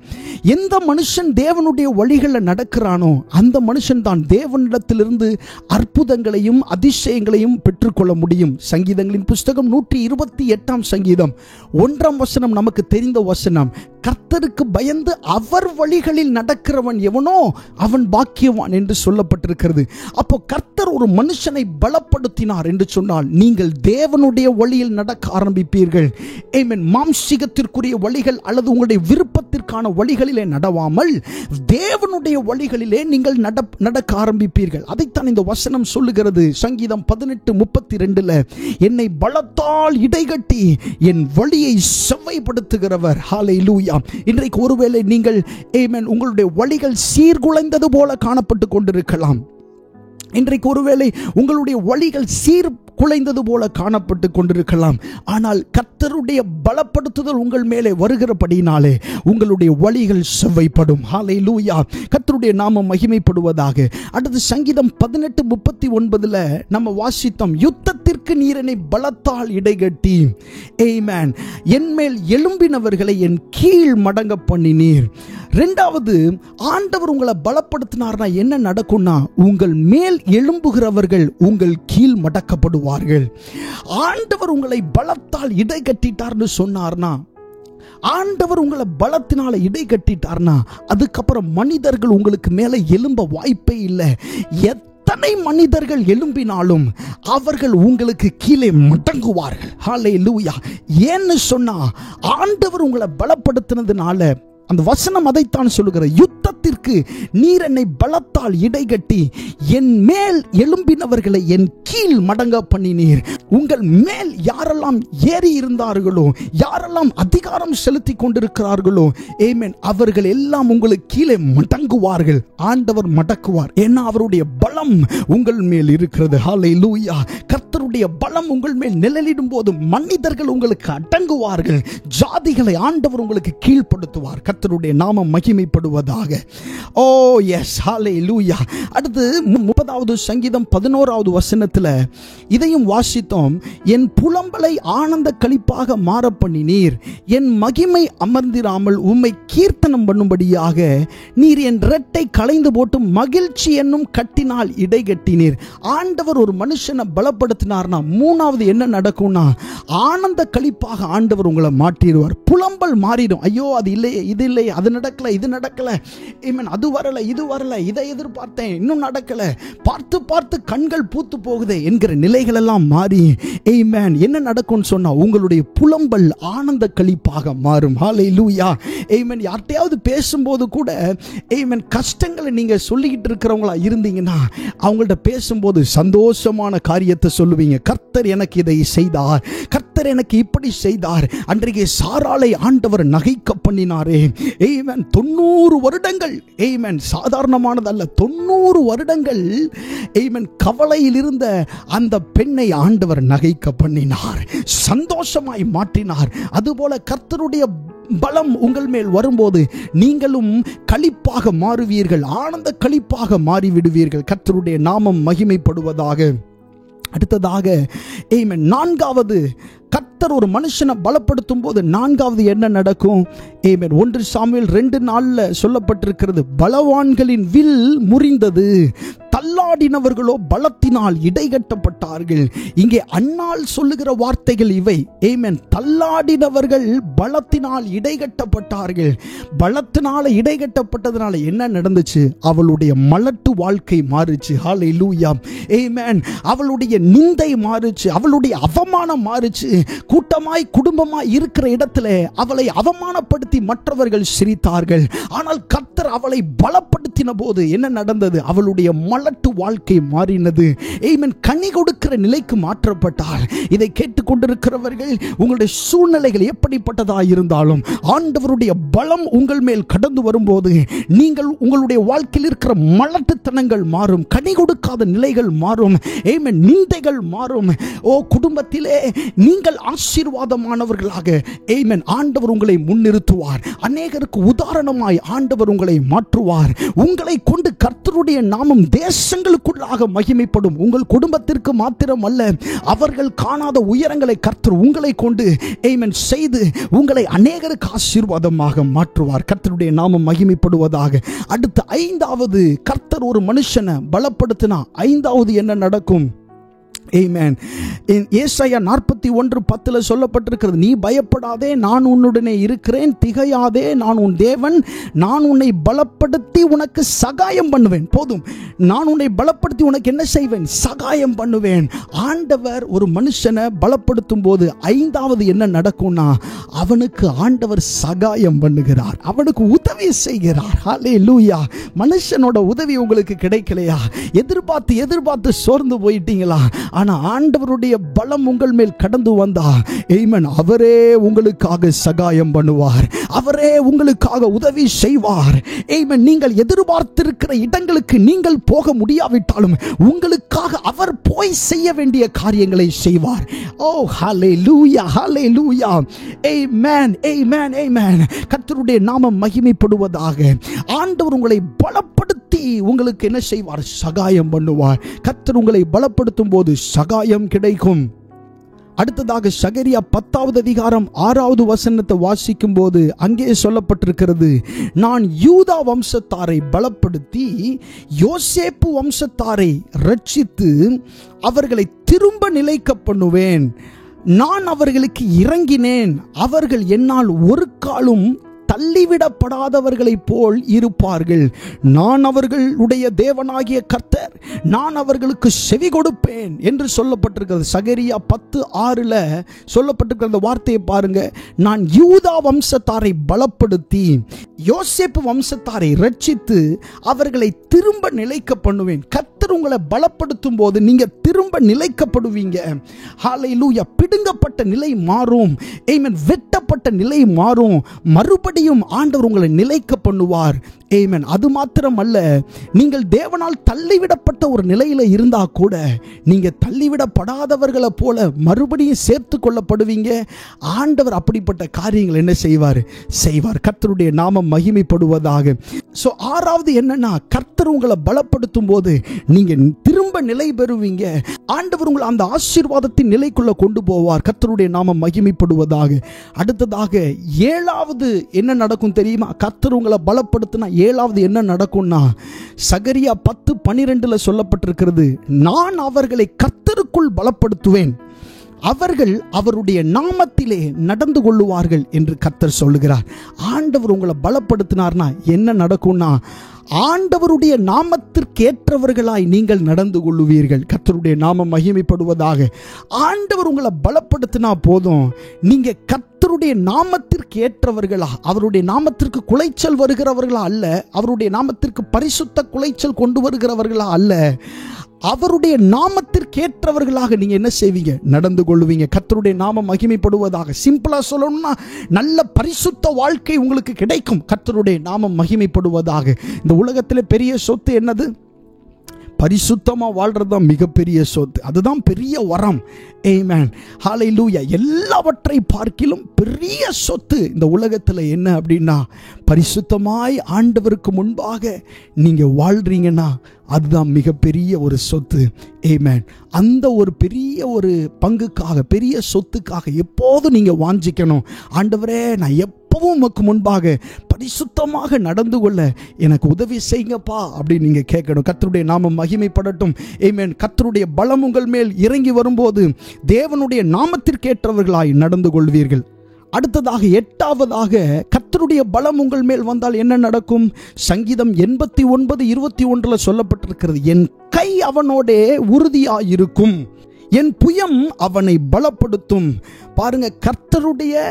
எந்த மனுஷன் தேவனுடைய வழிகளில் நடக்கிறானோ அந்த மனுஷன் தான் தேவனிடத்திலிருந்து அற்புதங்களையும் அதிசயங்களையும் பெற்றுக்கொள்ள முடியும். சங்கீதங்களின் புஸ்தகம் 128 சங்கீதம் 1 வசனம் நமக்கு தெரிந்த வசனம். கர்த்தருக்கு பயந்து அவர் வழிகளில் நடக்கிறவன் எவனோ அவன் பாக்கியவான் என்று சொல்லப்பட்டிருக்கிறது. அப்போ கர்த்தர் ஒரு மனுஷனை பலப்படுத்தினார் என்று சொன்னால் நீங்கள் தேவனுடைய வழியில் நடக்க ஆரம்பிப்பீர்கள். ஆமென். மாம்சீகத்திற்குரிய வழிகள் அல்லது உங்களுடைய விருப்பத்திற்கான வழிகளிலே நடவாமல் தேவனுடைய வழிகளிலே நீங்கள் நடக்க ஆரம்பிப்பீர்கள். அதைத்தான் இந்த வசனம் சொல்லுகிறது. சங்கீதம் 18:32, என்னை பலத்தால் இடைகட்டி என் வழியை செவ்வைப்படுத்துகிறவர். ஹல்லேலூயா. இன்றைக்கு ஒருவேளை நீங்கள் ஆமென் உங்களுடைய வழிகள் சீர்குலைந்தது போல காணப்பட்டு கொண்டிருக்கலாம். இன்றைக்கு ஒருவேளை உங்களுடைய வழிகள் சீர்குலைந்தது போல காணப்பட்டு கொண்டிருக்கலாம். ஆனால் கர்த்தருடைய பலப்படுத்துதல் உங்கள் மேலே வருகிறபடினாலே உங்களுடைய வழிகள் செவ்வைப்படும். ஹல்லேலூயா. கர்த்தருடைய நாமம் மகிமைப்படுவதாக. அடுத்து சங்கீதம் 18:39 நம்ம வாசித்தோம், யுத்தத்திற்கு நீர் என்னை பலத்தால் இடைகட்டி, ஆமென், என் மேல் எழும்பினவர்களை என் கீழ் மடங்க பண்ணினீர். ரெண்டாவது, ஆண்டவர் உங்களை பலப்படுத்தினார்னா என்ன நடக்கும்னா, உங்கள் மேல் எழும்புகிறவர்கள் உங்கள் கீழ் மடக்கப்படுவார்கள். ஆண்டவர் உங்களை பலத்தால் இடை கட்டிட்டார்னு சொன்னார்னா, ஆண்டவர் உங்களை பலத்தினால இடை கட்டிட்டார்னா அதுக்கப்புறம் மனிதர்கள் உங்களுக்கு மேலே எழும்ப வாய்ப்பே இல்லை. எத்தனை மனிதர்கள் எழும்பினாலும் அவர்கள் உங்களுக்கு கீழே மடங்குவார்கள். ஹல்லேலூயா. ஏன்னு சொன்னா ஆண்டவர் உங்களை பலப்படுத்தினதுனால அந்த வசனம் அதைத்தான் சொல்லுகிற, யுத்தத்திற்கு நீர் என்னை பலத்தால் இடைகட்டி என் மேல் எழும்பினவர்களை என் கீழ் மடங்க பண்ணினீர். உங்கள் மேல் யாரெல்லாம் ஏறி இருந்தார்களோ, யாரெல்லாம் அதிகாரம் செலுத்தி கொண்டிருக்கிறார்களோ, ஆமென், அவர்கள் எல்லாம் உங்களுக்கு கீழே மடங்குவார்கள். ஆண்டவர் மடக்குவார். ஏன்னா அவருடைய பலம் உங்கள் மேல் இருக்கிறது. ஹல்லேலூயா. கர்த்தருடைய பலம் உங்கள் மேல் நிழலிடும் போது மனிதர்கள் உங்களுக்கு அடங்குவார்கள். ஜாதிகளை ஆண்டவர் உங்களுக்கு கீழ்ப்படுத்துவார். கர்த்தருடைய நாமம் மகிமைப்படுவதாக. ஓ எஸ், ஹல்லேலூயா. அடுத்து 30வது சங்கீதம் 11வது வசனத்தில் இதையும் வாசித்தோம். என் புலம்பலை ஆனந்த களிப்பாக மாற பண்ணினீர், என் மகிமை அமர்ந்திராமல் உம்மை கீர்த்தனம் பண்ணும்படியாக நீர் என் இரட்டை களைந்து போட்டு மகிழ்ச்சி என்னும் கட்டினால் இடை கட்டினீர். ஆண்டவர் ஒரு மனுஷனை பலப்படுத்தினார்னா மூணாவது என்ன நடக்கும்னா, ஆனந்த களிப்பாக ஆண்டவர் உங்களை மாற்றிடுவார். புலம்பல் மாறிடும். ஐயோ அது இல்லையே, இது இல்லையே, அது நடக்கல, இது நடக்கல, அது வரல, இது வரல, இதை எதிர்பார்த்தேன், இன்னும் நடக்கல, பார்த்து பார்த்து கண்கள் பூத்து போகுதே என்கிற நிலைகள் எல்லாம் மாறி ஆமென் என்ன நடக்கும்னு சொன்னா உங்களுடைய புலம்பல் ஆனந்த களிப்பாக மாறும். ஹல்லேலூயா. ஆமென். யார்ட்டையாவது பேசும்போது கூட ஆமென் கஷ்டங்களை நீங்க சொல்லிக்கிட்டு இருக்கிறவங்களா இருந்தீங்கன்னா அவங்கள்ட்ட பேசும்போது சந்தோஷமான காரியத்தை சொல்லுவீங்க. கர்த்தர் எனக்கு இதை செய்தார், கர்த்தர் எனக்கு இப்படி செய்தார், அன்றைக்கு சாராளை ஆண்டவர் நகைக்க பண்ணினாரே. ஆமென். 90 வருடங்கள், ஆமென், சாதாரணமானதல்ல, 90 வருடங்கள் ஆமென் கவலையில் இருந்த அந்த பெண்ணை ஆண்டவர் நகைக்க பண்ணினார், சந்தோஷமாய் மாற்றினார். அதுபோல கர்த்தருடைய பலம் உங்கள் மேல் வரும்போது நீங்களும் களிப்பாக மாறுவீர்கள், ஆனந்த களிப்பாக மாறிவிடுவீர்கள். கர்த்தருடைய நாமம் மகிமைப்படுவதாக. அடுத்ததாக ஆமென், நான்காவது, கர்த்தர் ஒரு மனுஷனை பலப்படுத்தும் போது நான்காவது என்ன நடக்கும்? ஆமென். 1 சாமுவேல் 2:4 சொல்லப்பட்டிருக்கிறது, பலவான்களின் வில் முறிந்தது, தள்ளாடினவர்களோ பலத்தினால் இடைகட்டப்பட்டார்கள். இங்கே அன்னாள் சொல்லுகிற வார்த்தைகள் இவை. ஆமென். தள்ளாடினவர்கள் பலத்தினால் இடைகட்டப்பட்டார்கள். பலத்தினால இடைகட்டப்பட்டதனால என்ன நடந்துச்சு? அவளுடைய மலட்டு வாழ்க்கை மாறுச்சு. ஹல்லேலூயா. ஆமென். அவளுடைய நிந்தை மாறுச்சு, அவளுடைய அவமானம் மாறுச்சு. கூட்டமாய் குடும்பமாய் இருக்கிற இடத்துல அவளை அவமானப்படுத்தி மற்றவர்கள் சிரித்தார்கள். ஆனால் கர்த்தர் அவளை பலப்படுத்தின போது என்ன நடந்தது? அவளுடைய மலட்டு வாழ்க்கை மாறினது. ஆமென். கனி கொடுக்கிற நிலைக்கு மாற்றப்பட்டாள். இதை கேட்டுக்கொண்டிருக்கிறவர்கள், உங்களுடைய சூழ்நிலைகள் எப்படிப்பட்டதாக இருந்தாலும் ஆண்டவருடைய பலம் உங்கள் மேல் கடந்து வரும்போது நீங்கள் உங்களுடைய வாழ்க்கையில் இருக்கிற மலட்டுத்தனங்கள் மாறும், கனி கொடுக்காத நிலைகள் மாறும், ஆமென், நிந்தைகள் மாறும். ஓ, குடும்பத்திலே நீங்கள் ஆசீர்வாதமானவர்களாக ஆமென் ஆண்டவர் உங்களை முன்னிறுத்துவார். அநேகருக்கு உதாரணமாய் ஆண்டவர் உங்களை மாற்றுவார். உங்களை கொண்டு கர்த்தருடைய நாமம் தேசங்களுக்குள்ளாக மகிமைப்படும். உங்கள் குடும்பத்திற்கு மாத்திரம் அல்ல, அவர்கள் காணாத உயரங்களை கர்த்தர் உங்களை கொண்டு ஆமென் செய்து உங்களை அநேகருக்கு ஆசீர்வாதமாக மாற்றுவார். கர்த்தருடைய நாமம் மகிமைப்படுவதாக. அடுத்த ஐந்தாவது, கர்த்தர் ஒரு மனுஷனை பலப்படுத்தினா ஐந்தாவது என்ன நடக்கும்? ஆமென். ஏசாயா 41:10 சொல்லப்பட்டிருக்கிறது, நீ பயப்படாதே, நான் உன்னுடனே இருக்கிறேன், திகையாதே, நான் உன் தேவன், நான் உன்னை பலப்படுத்தி உனக்கு சகாயம் பண்ணுவேன். போதும், நான் உன்னை பலப்படுத்தி உனக்கு என்ன செய்வேன்? சகாயம் பண்ணுவேன். ஆண்டவர் ஒரு மனுஷனை பலப்படுத்தும் போது ஐந்தாவது என்ன நடக்கும்னா, அவனுக்கு ஆண்டவர் சகாயம் பண்ணுகிறார், அவனுக்கு உதவி செய்கிறார். ஹல்லேலூயா. மனுஷனோட உதவி உங்களுக்கு கிடைக்கலையா? எதிர்பார்த்து சோர்ந்து போயிட்டீங்களா? ஆனா ஆண்டவருடைய பலம் உங்கள் மேல் கடந்து வந்தா, ஆமென், அவரே உங்களுக்காக சகாயம் பண்ணுவார், அவரே உங்களுக்காக உதவி செய்வார். ஆமென். நீங்கள் எதிர்பார்த்திருக்கிற இடங்களுக்கு நீங்கள் போக முடியாவிட்டாலும் உங்களுக்காக அவர் போய் செய்ய வேண்டிய காரியங்களை செய்வார். ஓ, ஹல்லேலூயா, ஹல்லேலூயா. ஆமென், ஆமென், ஆமென். கர்த்தருடைய நாமம் மகிமைப்படுவதாக. ஆண்டவர் உங்களை பலப்படுத்தி உங்களுக்கு என்ன செய்வார்? சகாயம் பண்ணுவார். கர்த்தர் உங்களை பலப்படுத்தும் போது சகாயம் கிடைக்கும். அடுத்ததாக சகரியா 10:6 வாசிக்கும் போது அங்கே சொல்லப்பட்டிருக்கிறது, நான் யூதா வம்சத்தாரை பலப்படுத்தி யோசேப்பு வம்சத்தாரை ரட்சித்து அவர்களை திரும்ப நிலைக்க பண்ணுவேன். நான் அவர்களுக்கு இறங்கினேன், அவர்கள் என்னால் ஒரு காலும் தள்ளிவிடப்படாதவர்களைப் போல் இருப்பார்கள். நான் அவர்களுடைய தேவனாகிய கர்த்தர், நான் அவர்களுக்கு செவி கொடுப்பேன் என்று சொல்லப்பட்டிருக்கிறது. சகரியா 10:6 சொல்லப்பட்டிருக்கிற அந்த வார்த்தையை பாருங்க. நான் யூதா வம்சத்தாரை பலப்படுத்தி யோசேப்பு வம்சத்தாரை ரட்சித்து அவர்களை திரும்ப நிலைக்க பண்ணுவேன். கர்த்தர் உங்களை பலப்படுத்தும் போது நீங்க திரும்ப நிலைக்கப்படுவீங்க. ஹல்லேலூயா. பிடுங்கப்பட்ட நிலை மாறும். ஆமென். வெட்டப்பட்ட நிலை மாறும். மறுபடியும் ஆண்டவர் உங்களை நிலைக்க பண்ணுவார். ஆமென். அது மாத்திரம் அல்ல, நீங்கள் தேவனால் தள்ளிவிடப்பட்ட ஒரு நிலையில இருந்தா கூட நீங்க தள்ளிவிடப்படாதவர்களை போல மறுபடியும் சேர்த்து கொள்ளப்படுவீங்க. ஆண்டவர் அப்படிப்பட்ட காரியங்கள் என்ன செய்வார்? கர்த்தருடைய நாமம் மகிமைப்படுவதாக. சோ, ஆறாவது என்னன்னா, கர்த்தர் உங்களை பலப்படுத்தும் போது நீங்க திரும்ப நிலை பெறுவீங்க. ஆண்டவர் உங்களை அந்த ஆசீர்வாதத்தின் நிலைக்குள்ள கொண்டு போவார். கர்த்தருடைய நாமம் மகிமைப்படுவதாக. அடுத்ததாக ஏழாவது என்ன நடக்கும் தெரியுமா? கர்த்தர் உங்களை பலப்படுத்தினா ஏழாவது என்ன நடக்கும்னா, சகரியா 10:12 சொல்லப்பட்டிருக்கிறது, நான் அவர்களை கர்த்தருக்குள் பலப்படுத்துவேன், அவர்கள் அவருடைய நாமத்திலே நடந்து கொள்ளுவார்கள் என்று கர்த்தர் சொல்லுகிறார். ஆண்டவர் உங்களை பலப்படுத்தினார்னா என்ன நடக்கும்னா, ஆண்டவருடைய நாமத்திற்கு ஏற்றவர்களாய் நீங்கள் நடந்து கொள்ளுவீர்கள். கர்த்தருடைய நாமம் மகிமைப்படுவதாக. ஆண்டவர் உங்களை பலப்படுத்தினா போதும், நீங்க கர்த்தருடைய நாமத்திற்கு ஏற்றவர்களா, அவருடைய நாமத்திற்கு குலைச்சல் வருகிறவர்களா அல்ல, அவருடைய நாமத்திற்கு பரிசுத்த குலைச்சல் கொண்டு வருகிறவர்களா அல்ல, அவருடைய நாமத்திற்கு ஏற்றவர்களாக நீங்க என்ன செய்வீங்க? நடந்து கொள்வீங்க. கர்த்தருடைய நாமம் மகிமைப்படுவதாக. சிம்பிளா சொல்லணும்னா, நல்ல பரிசுத்த வாழ்க்கை உங்களுக்கு கிடைக்கும். கர்த்தருடைய நாமம் மகிமைப்படுவதாக. இந்த உலகத்தில் பெரிய சொத்து என்னது? பரிசுத்தமா வாழ்றது தான் மிகப்பெரிய சொத்து. அதுதான் பெரிய வரம். ஆமென். ஹல்லேலூயா. எல்லாவற்றை பார்க்கிலும் பெரிய சொத்து இந்த உலகத்தில் என்ன அப்படின்னா, பரிசுத்தமாய் ஆண்டவருக்கு முன்பாக நீங்க வாழ்றீங்கன்னா அதுதான் மிகப்பெரிய ஒரு சொத்து. ஆமென். அந்த ஒரு பெரிய ஒரு பங்குக்காக, பெரிய சொத்துக்காக எப்போதும் நீங்க வாஞ்சிக்கணும். ஆண்டவரே, நான் எப்பவும் உமக்கு முன்பாக பரிசுத்தமாக நடந்து கொள்ள எனக்கு உதவி செய்யுங்கப்பா அப்படின்னு நீங்க கேட்கணும். கர்த்தருடைய நாமம் மகிமைப்படட்டும். ஆமென். கர்த்தருடைய பலம் உங்கள் மேல் இறங்கி வரும்போது தேவனுடைய நாமத்திற்கேற்றவர்களாய் நடந்து கொள்வீர்கள். அடுத்ததாக 8ஆவதாக கர்த்தருடைய பலம் உங்கள் மேல் வந்தால் என்ன நடக்கும்? சங்கீதம் 89:21 சொல்லப்பட்டிருக்கிறது, என் கை அவனோடே உறுதியாயிருக்கும், என் புயம் அவனை பலப்படுத்தும். பாருங்க, கர்த்தருடைய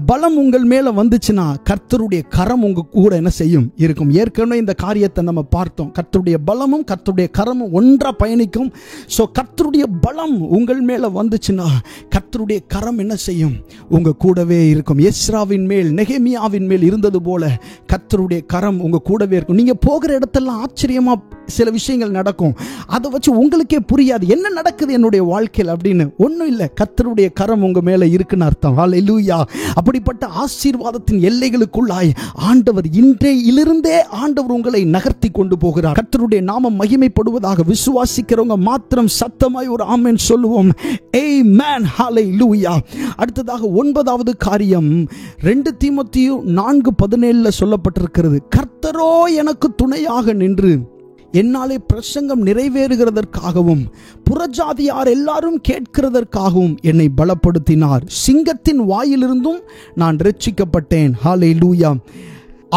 பலம் உங்கள் மேல வந்துச்சுன்னா கர்த்தருடைய கரம் உங்க கூட என்ன செய்யும்? இருக்கும். ஏற்கனவே இந்த காரியத்தை நம்ம பார்த்தோம். கர்த்தருடைய பலமும் கர்த்தருடைய கரமும் ஒன்றா பயணிக்கும். ஸோ கர்த்தருடைய பலம் உங்கள் மேல வந்துச்சுன்னா கர்த்தருடைய கரம் என்ன செய்யும்? உங்க கூடவே இருக்கும். எஸ்ராவின் மேல், நெகேமியாவின் மேல் இருந்தது போல கர்த்தருடைய கரம் உங்க கூடவே இருக்கும். நீங்க போகிற இடத்தெல்லாம் ஆச்சரியமா சில விஷயங்கள் நடக்கும். அதை வச்சு உங்களுக்கே புரியாது என்ன நடக்குது என்னுடைய வாழ்க்கையில் அப்படின்னு. ஒன்றும் இல்லை, கர்த்தருடைய கரம் உங்க மேல இருக்குன்னு அர்த்தம். ஹல்லேலூயா. அப்படிப்பட்ட ஆசீர்வாதத்தின் எல்லைகளுக்குள்ளாய் ஆண்டவர் இன்றையிலிருந்தே ஆண்டவர் உங்களை நகர்த்தி கொண்டு போகிறார். கர்த்தருடைய நாமம் மகிமைப்படுவதாக. விசுவாசிக்கிறவங்க மாத்திரம் சத்தமாய் ஒரு ஆமென் சொல்லுவோம். ஆமென். ஹல்லேலூயா. அடுத்ததாக 9வது காரியம் 2 தீமோத்தேயு 4:17 சொல்லப்பட்டிருக்கிறது, கர்த்தரோ எனக்கு துணையாக நின்று என்னாலே பிரசங்கம் நிறைவேறுகிறதற்காகவும் புறஜாதியார் எல்லாரும் கேட்கிறதற்காகவும் என்னை பலப்படுத்தினார். சிங்கத்தின் வாயிலிருந்தும் நான் ரட்சிக்கப்பட்டேன். ஹல்லேலூயா.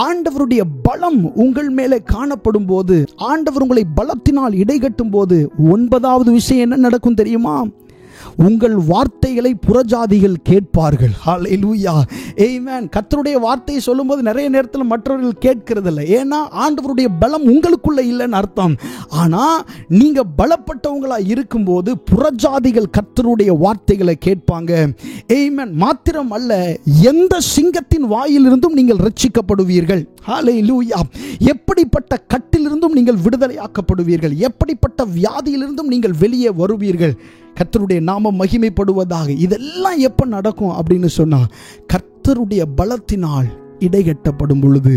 ஆண்டவருடைய பலம் உங்கள் மேலே காணப்படும் போது, ஆண்டவர் உங்களை பலத்தினால் இடைகட்டும் போது 9வது விஷயம் என்ன நடக்கும் தெரியுமா? உங்கள் வார்த்தைகளை புறஜாதிகள் கேட்பார்கள். ஹல்லேலூயா. ஆமென். கர்த்தருடைய வார்த்தையை சொல்லும்போது நிறைய நேரத்தில் மற்றவர்கள் கேட்கிறதில்லை. ஏன்னா ஆண்டவருடைய பலம் உங்களுக்குள்ள இல்லைன்னு அர்த்தம். ஆனா நீங்க பலப்பட்டவங்களா இருக்கும்போது புறஜாதிகள் கர்த்தருடைய வார்த்தைகளை கேட்பாங்க. ஆமென். மாத்திரம் அல்ல, எந்த சிங்கத்தின் வாயிலிருந்தும் நீங்கள் ரட்சிக்கப்படுவீர்கள். ஹல்லேலூயா. எப்படிப்பட்ட கட்டிலிருந்தும் நீங்கள் விடுதலையாக்கப்படுவீர்கள். எப்படிப்பட்ட வியாதியிலிருந்தும் நீங்கள் வெளியே வருவீர்கள். கர்த்தருடைய நாமம் மகிமைப்படுவதாக. இதெல்லாம் எப்ப நடக்கும் அப்படின்னு சொன்னா, கர்த்தருடைய பலத்தினால் இடைகட்டப்படும் பொழுது,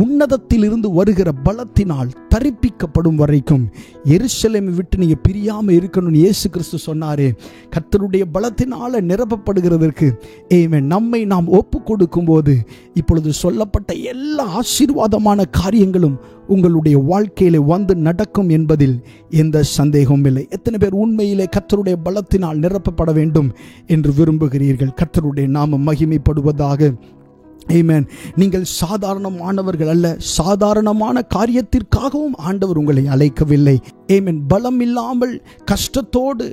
உன்னதத்தில் இருந்து வருகிற பலத்தினால் தரிப்பிக்கப்படும் வரைக்கும் எருசலேமை விட்டு நீங்க பிரியாம இருக்கணும்னு இயேசு கிறிஸ்து சொன்னாரே. கர்த்தருடைய பலத்தினால நிரப்பப்படுகிறதற்கு நம்மை நாம் ஒப்பு கொடுக்கும் போது இப்பொழுது சொல்லப்பட்ட எல்லா ஆசீர்வாதமான காரியங்களும் உங்களுடைய வாழ்க்கையில வந்து நடக்கும் என்பதில் எந்த சந்தேகமும் இல்லை. எத்தனை பேர் உண்மையிலே கர்த்தருடைய பலத்தினால் நிரப்பப்பட வேண்டும் என்று விரும்புகிறீர்கள்? கர்த்தருடைய நாமம் மகிமைப்படுவதாக. ஆமென். நீங்கள் சாதாரணமானவர்கள் அல்ல. சாதாரணமான காரியத்திற்காகவும் ஆண்டவர் உங்களை அழைக்கவில்லை. ஆமென். பலம் இல்லாமல் கஷ்டத்தோடு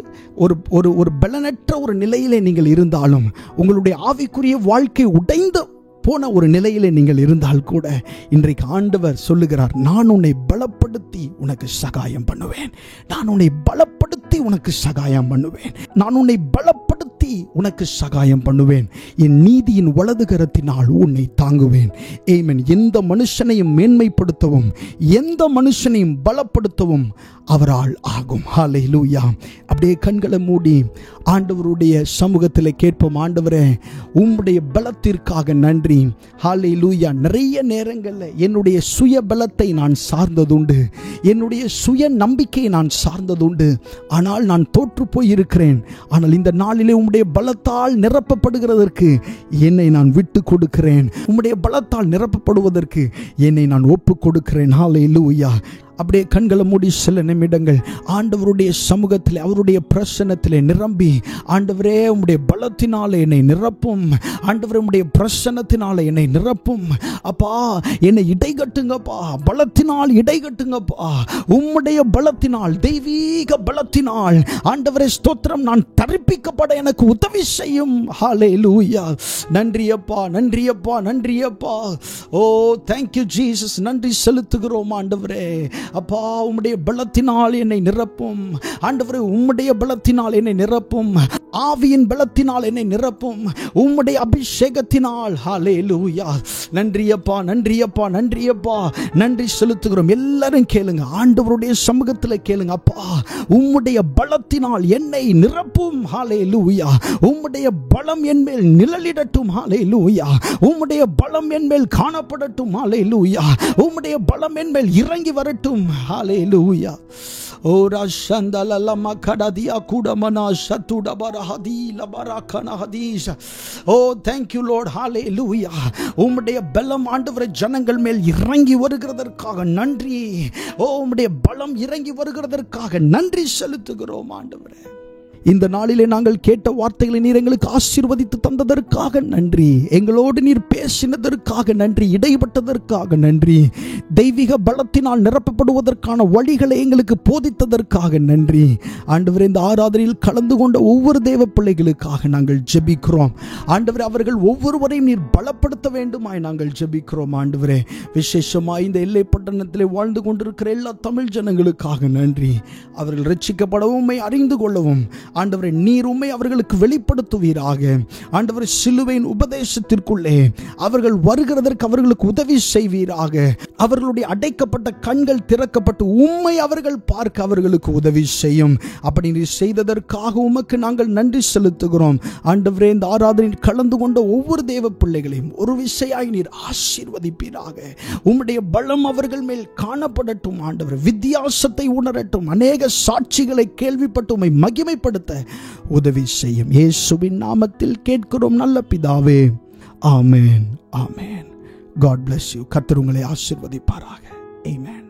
ஒரு பலனற்ற ஒரு நிலையிலே நீங்கள் இருந்தாலும், உங்களுடைய ஆவிக்குரிய வாழ்க்கை உடைந்து போன ஒரு நிலையிலே நீங்கள் இருந்தால் கூட இன்றைக்கு ஆண்டவர் சொல்லுகிறார், நான் உன்னை பலப்படுத்தி உனக்கு சகாயம் பண்ணுவேன். நான் உன்னை பலப்படுத்தி உனக்கு சகாயம் பண்ணுவேன். நான் உன்னை பலப்படுத்தி உனக்கு சகாயம் பண்ணுவேன். என் நீதியின் வலது கரத்தினால் உன்னை தாங்குவேன். ஆமென். எந்த மனுஷனையும் மேன்மைப்படுத்தவும் எந்த மனுஷனையும் பலப்படுத்தவும் அவரால் ஆகும். ஹல்லேலூயா. அப்படியே கண்களை மூடி ஆண்டவருடைய சமூகத்தில் கேட்போம். ஆண்டவரே, உம்முடைய பலத்திற்காக நன்றி. ஹல்லேலூயா. நிறைய நேரங்களில் என்னுடைய சுய பலத்தை நான் சார்ந்ததுண்டு, என்னுடைய சுய நம்பிக்கையை நான் சார்ந்ததுண்டு. ஆனால் நான் தோற்று போய் இருக்கிறேன். ஆனால் இந்த நாளிலே உம்முடைய பலத்தால் நிரப்பப்படுகிறதற்கு என்னை நான் விட்டு கொடுக்கிறேன். உம்முடைய பலத்தால் நிரப்பப்படுவதற்கு என்னை நான் ஒப்பு கொடுக்கிறேன். ஹல்லேலூயா. அப்படியே கண்களை மூடி சில நிமிடங்கள் ஆண்டவருடைய சமூகத்தில், அவருடைய பிரசன்னத்திலே நிரம்பி, ஆண்டவரே உம்முடைய பலத்தினாலே என்னை நிரப்பும். ஆண்டவரே உம்முடைய பிரசன்னத்தினாலே என்னை நிரப்பும். அப்பா, என்னை இடைகட்டுங்கப்பா, பலத்தினால் இடைகட்டுங்கப்பா. உம்முடைய பலத்தினால், தெய்வீக பலத்தினால் ஆண்டவரே ஸ்தோத்திரம், நான் தரிப்பிக்கப்பட எனக்கு உதவி செய்யும். ஹல்லேலூயா. நன்றியப்பா, நன்றியப்பா, நன்றியப்பா. ஓ தேங்க்யூ ஜீசஸ். நன்றி செலுத்துகிறோம் ஆண்டவரே. அப்பா, உம்முடைய பலத்தினால் என்னை நிரப்பும். ஆண்டவரே, உம்முடைய பலத்தினால் என்னை நிரப்பும். ஆவியின் பலத்தினால் என்னை நிரப்பும். உம்முடைய அபிஷேகத்தினால். ஹல்லேலூயா. நன்றியப்பா, நன்றியப்பா, நன்றியப்பா. நன்றி செலுத்துகிறோம். எல்லாரும் கேளுங்க, ஆண்டவருடைய சமூகத்தில் கேளுங்க. அப்பா, உம்முடைய பலத்தினால் என்னை நிரப்பும். ஹல்லேலூயா. உம்முடைய பலம் என் மேல் நிழலிடட்டும். ஹல்லேலூயா. உம்முடைய பலம் என் மேல் காணப்படட்டும். ஹல்லேலூயா. உம்முடைய பலம் என் மேல் இறங்கி வரட்டும். ஹல்லேலூயா. ஓ ஓ ரஷந்தலலம கடதியா குடமனா சத்துடபரஹதி லபரகனஹதீஷ. ஓ thank you Lord, hallelujah. உம்முடைய பலம் ஆண்டவரே ஜனங்கள் மேல் இறங்கி வருகிறதற்காக நன்றி. ஓ உம்முடைய பலம் இறங்கி வருகிறதற்காக நன்றி செலுத்துகிறோம் ஆண்டவரே. இந்த நாளிலே நாங்கள் கேட்ட வார்த்தைகளை நீர் எங்களுக்கு ஆசீர்வதித்து தந்ததற்காக நன்றி. எங்களோடு நீர் பேசினதற்காக நன்றி. இடைப்பட்டதற்காக நன்றி. தெய்வீக பலத்தினால் நிரப்பப்படுவதற்கான வழிகளை எங்களுக்கு போதித்ததற்காக நன்றி ஆண்டவரே. இந்த ஆராதனையில் கலந்து கொண்ட ஒவ்வொரு தேவ பிள்ளைகளுக்காக நாங்கள் ஜெபிக்கிறோம் ஆண்டவரே. அவர்கள் ஒவ்வொருவரையும் நீர் பலப்படுத்த வேண்டுமாய் நாங்கள் ஜெபிக்கிறோம் ஆண்டவரே. விசேஷமாய் இந்த எல்லை பட்டணத்திலே வாழ்ந்து கொண்டிருக்கிற எல்லா தமிழ் ஜனங்களுக்காக நன்றி. அவர்கள் ரட்சிக்கப்படவும் உம்மை அறிந்து கொள்ளவும் ஆண்டவரே நீர் உம்மை அவர்களுக்கு வெளிப்படுத்துவீராக ஆண்டவரே. சிலுவையின் உபதேசத்திற்குள்ளே அவர்கள் வருகிறதற்கு அவர்களுக்கு உதவி செய்வீராக. அவர்களுடைய அடைக்கப்பட்ட கண்கள் திறக்கப்பட்டு உம்மை அவர்கள் பார்க்க அவர்களுக்கு உதவி செய்யும். அப்படி நீர் செய்ததற்காக உமக்கு நாங்கள் நன்றி செலுத்துகிறோம் ஆண்டவரே. இந்த ஆராதனையில் கலந்து கொண்ட ஒவ்வொரு தேவ பிள்ளைகளையும் ஒரு விசையாய் நீர் ஆசீர்வதிப்பீராக. உம்முடைய பலம் அவர்கள் மேல் காணப்படட்டும் ஆண்டவரே. வித்தியாசத்தை உணரட்டும். அநேக சாட்சிகளை கேள்விப்பட்டு உம்மை மகிமைப்படுத்த உதவி செய்யும். இயேசுவின் நாமத்தில் கேட்கிறோம் நல்ல பிதாவே. ஆமென், ஆமென். God bless you. கர்த்தர் உங்களை ஆசீர்வதிப்பாராக. ஆமென்.